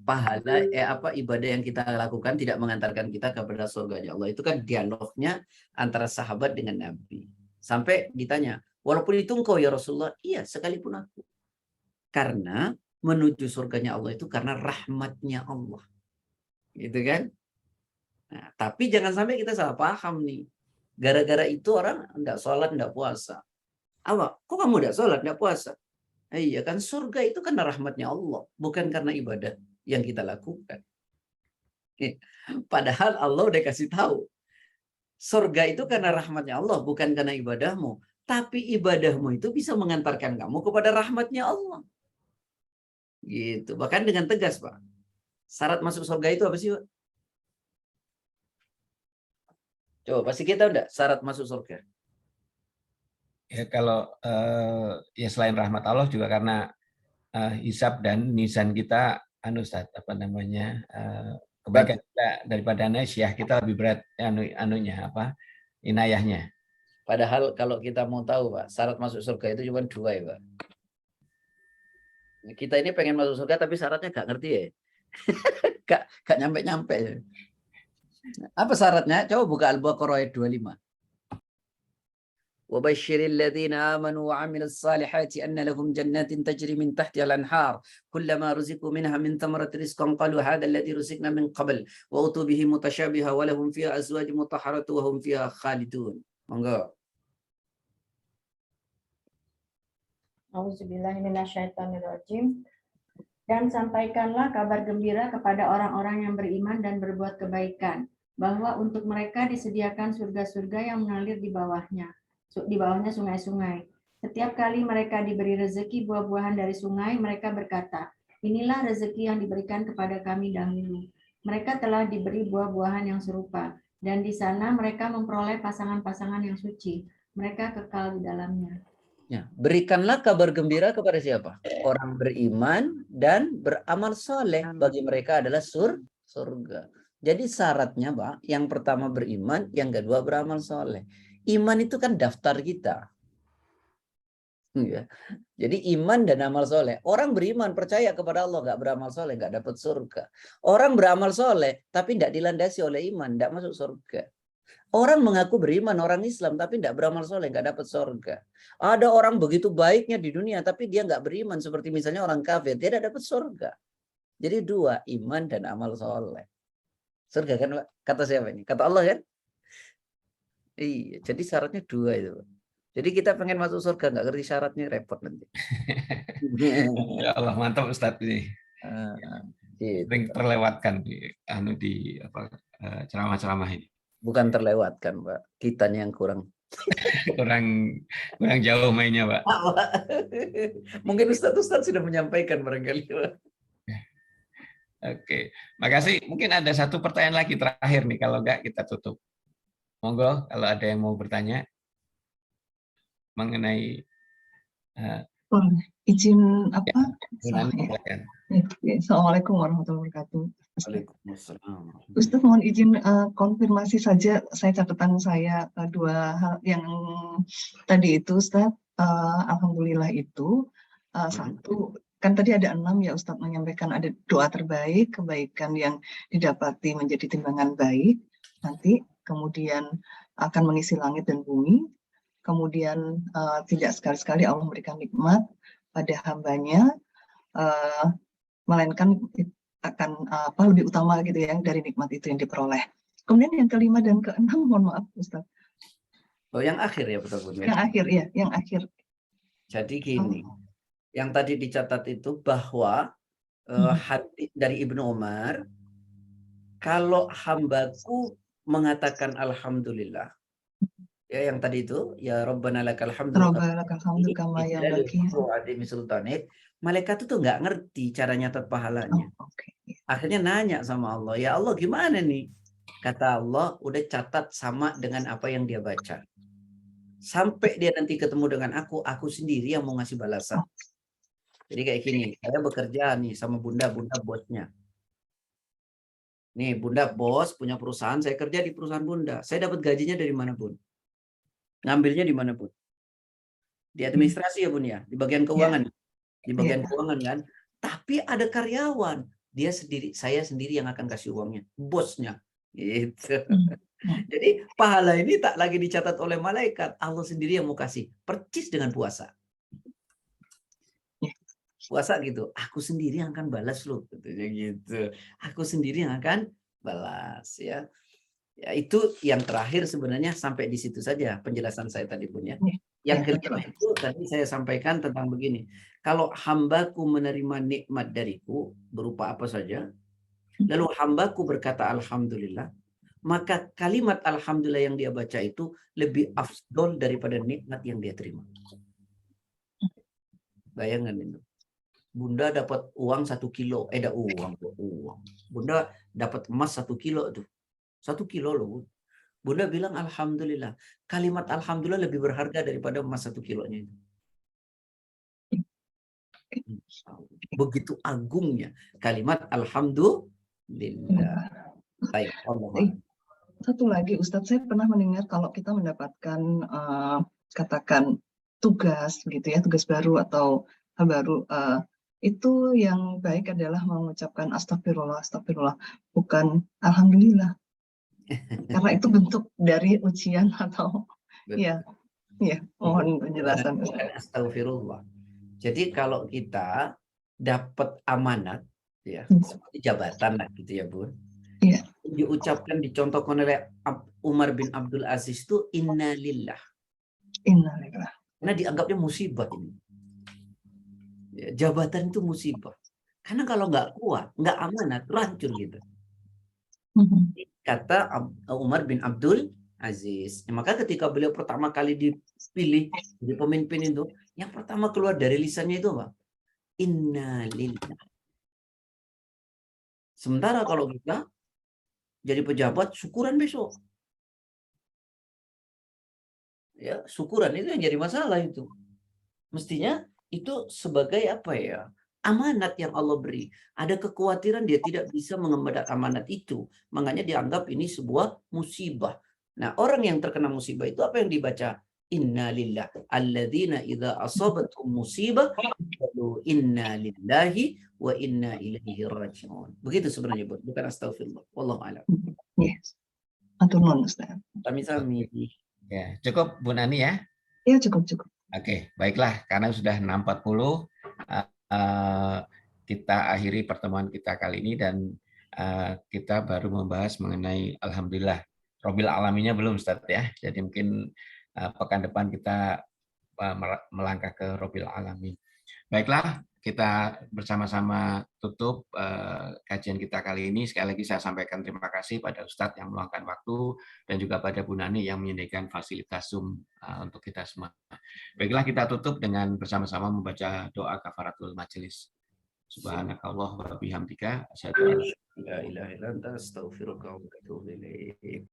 pahala ibadah yang kita lakukan tidak mengantarkan kita kepada surga Allah. Itu kan dialognya antara sahabat dengan Nabi. Sampai ditanya, walaupun itu engkau ya Rasulullah, iya sekalipun aku. Karena menuju surganya Allah itu karena rahmatnya Allah. Gitu kan? Nah, tapi jangan sampai kita salah paham nih. Gara-gara itu orang enggak sholat, enggak puasa. Kok kamu enggak sholat, enggak puasa? Iya kan, surga itu karena rahmatnya Allah, bukan karena ibadah yang kita lakukan. Padahal Allah udah kasih tahu, surga itu karena rahmatnya Allah, bukan karena ibadahmu. Tapi ibadahmu itu bisa mengantarkan kamu kepada rahmatnya Allah. Gitu. Bahkan dengan tegas, Pak. Syarat masuk surga itu apa sih, Pak? Coba, pasti kita enggak syarat masuk surga. Ya kalau ya selain rahmat Allah juga karena hisab dan mizan kita Ustaz, kebaikan kita daripada nasyah kita lebih berat inayahnya. Padahal kalau kita mau tahu Pak, syarat masuk surga itu cuma 2 ya Pak. Kita ini pengen masuk surga tapi syaratnya gak ngerti ya. gak nyampe-nyampe. Apa syaratnya? Coba buka Al-Baqarah ayat 25. وبشر الذين آمنوا وعملوا الصالحات أن لهم جنات تجري من تحتها الأنهار كلما رزقوا منها من ثمرة رزقا قالوا هذا الذي رزقنا من قبل وأتوا به متشابها ولهم فيها أزواج مطهرة وهم فيها خالدون. Monggo. Auzubillahiminasyaitonirrajim. Dan sampaikanlah kabar gembira kepada orang-orang yang beriman dan berbuat kebaikan, bahwa untuk mereka disediakan surga-surga yang mengalir di bawahnya sungai-sungai. Setiap kali mereka diberi rezeki buah-buahan dari sungai, mereka berkata, inilah rezeki yang diberikan kepada kami dahulu. Mereka telah diberi buah-buahan yang serupa, dan di sana mereka memperoleh pasangan-pasangan yang suci. Mereka kekal di dalamnya. Ya, berikanlah kabar gembira kepada siapa? Orang beriman dan beramal soleh. Bagi mereka adalah surga. Jadi syaratnya, Pak, yang pertama beriman, yang kedua beramal soleh. Iman itu kan daftar kita. Ya. Jadi iman dan amal soleh. Orang beriman percaya kepada Allah, nggak beramal soleh, nggak dapat surga. Orang beramal soleh tapi nggak dilandasi oleh iman, nggak masuk surga. Orang mengaku beriman, orang Islam tapi nggak beramal soleh, nggak dapat surga. Ada orang begitu baiknya di dunia tapi dia nggak beriman, seperti misalnya orang kafir, dia tidak dapat surga. Jadi 2, iman dan amal soleh. Surga kan, Pak? Kata siapa ini? Kata Allah kan? Iya, jadi syaratnya 2 itu, Pak. Jadi kita pengen masuk surga, nggak ngerti syaratnya, repot nanti. Ya Allah, mantap Ustadz ini. Gitu. Sering terlewatkan di ceramah-ceramah ini. Bukan terlewatkan, Pak. Kitanya yang kurang. kurang jauh mainnya, Pak. Mungkin Ustadz sudah menyampaikan barangkali, Pak. Oke, makasih. Mungkin ada satu pertanyaan lagi terakhir nih, kalau enggak kita tutup. Monggo, kalau ada yang mau bertanya mengenai izin apa? silakan. Assalamualaikum warahmatullahi wabarakatuh. Waalaikumsalam. Ustaz mohon izin konfirmasi saja, catatan saya 2 hal yang tadi itu Ustaz. Alhamdulillah itu satu, kan tadi ada 6 ya Ustaz menyampaikan ada doa terbaik, kebaikan yang didapati menjadi timbangan baik nanti, kemudian akan mengisi langit dan bumi, kemudian tidak sekali-sekali Allah memberikan nikmat pada hambanya, melainkan akan lebih utama gitu ya dari nikmat itu yang diperoleh. Kemudian yang kelima dan keenam, mohon maaf Ustaz. Oh, yang akhir ya, betul. Yang akhir ya, yang akhir. Jadi gini, yang tadi dicatat itu bahwa hadis dari Ibnu Umar, kalau hambaku mengatakan alhamdulillah, ya yang tadi itu, ya Rabbana lakal hamdu kama yang bagi. Malaikat itu nggak ngerti cara nyatat pahalanya. Akhirnya nanya sama Allah, ya Allah gimana nih? Kata Allah, udah catat sama dengan apa yang dia baca. Sampai dia nanti ketemu dengan aku sendiri yang mau ngasih balasan. Jadi kayak gini, saya bekerja nih sama bunda bosnya. Nih bunda bos punya perusahaan, saya kerja di perusahaan bunda. Saya dapat gajinya dari mana bun? Ngambilnya di mana bun? Di administrasi ya bun ya, di bagian keuangan. Di bagian keuangan kan. Tapi ada karyawan, saya sendiri yang akan kasih uangnya, bosnya. Gitu. Jadi pahala ini tak lagi dicatat oleh malaikat, Allah sendiri yang mau kasih. Percis dengan puasa. Puasa gitu, aku sendiri yang akan balas loh, gitu. Aku sendiri yang akan balas ya. Ya itu yang terakhir sebenarnya, sampai di situ saja penjelasan saya tadi pun ya. Yang kedua itu tadi saya sampaikan tentang begini. Kalau hambaku menerima nikmat dariku berupa apa saja, lalu hambaku berkata alhamdulillah, maka kalimat alhamdulillah yang dia baca itu lebih afdol daripada nikmat yang dia terima. Bayangkan itu. Bunda dapat uang 1 kilo, uang. Bunda dapat emas 1 kilo tuh. 1 kilo loh. Bunda bilang alhamdulillah. Kalimat alhamdulillah lebih berharga daripada emas 1 kilonya itu. Begitu agungnya kalimat alhamdulillah. Baik, Satu lagi Ustadz, saya pernah mendengar kalau kita mendapatkan katakan tugas gitu ya, tugas baru atau hal baru, itu yang baik adalah mengucapkan astagfirullah, bukan alhamdulillah. Karena itu bentuk dari ujian atau ya mohon penjelasan. Astagfirullah. Jadi kalau kita dapat amanat ya, seperti jabatan lah gitu ya, Bun. Iya. Diucapkan, dicontohkan oleh Umar bin Abdul Aziz itu innalillah. Innalillah. Karena dianggapnya musibah ini. Ya, jabatan itu musibah. Karena kalau nggak kuat, nggak amanat, rancun gitu. Kata Umar bin Abdul Aziz. Ya, maka ketika beliau pertama kali dipilih jadi pemimpin itu, yang pertama keluar dari lisannya itu apa? Innalillah. Sementara kalau kita jadi pejabat, syukuran besok. Ya, syukuran itu yang jadi masalah itu. Mestinya itu sebagai apa ya? Amanat yang Allah beri. Ada kekhawatiran dia tidak bisa mengemban amanat itu. Makanya dianggap ini sebuah musibah. Nah, orang yang terkena musibah itu apa yang dibaca? Inna lillah. Alladzina idza asabathum musibah qalu inna lillahi wa inna ilaihi raji'un. Begitu sebenarnya, bukan astagfirullah. Wallahu a'lam. Yes. Atur nuhun Ustaz. Sami-sami. Ya, cukup Bu Nani ya? Ya, cukup. Oke, baiklah, karena sudah 6.40 kita akhiri pertemuan kita kali ini, dan kita baru membahas mengenai alhamdulillah. Robil alaminya belum Ustaz ya. Jadi mungkin pekan depan kita melangkah ke Robil alamin. Baiklah, kita bersama-sama tutup kajian kita kali ini. Sekali lagi saya sampaikan terima kasih pada Ustadz yang meluangkan waktu dan juga pada Bu Nani yang menyediakan fasilitas Zoom untuk kita semua. Baiklah, kita tutup dengan bersama-sama membaca doa kafaratul majelis. Subhanakallah wa bihamdika asyhadu an la ilaha illa anta astaghfiruka wa atubu ilaik.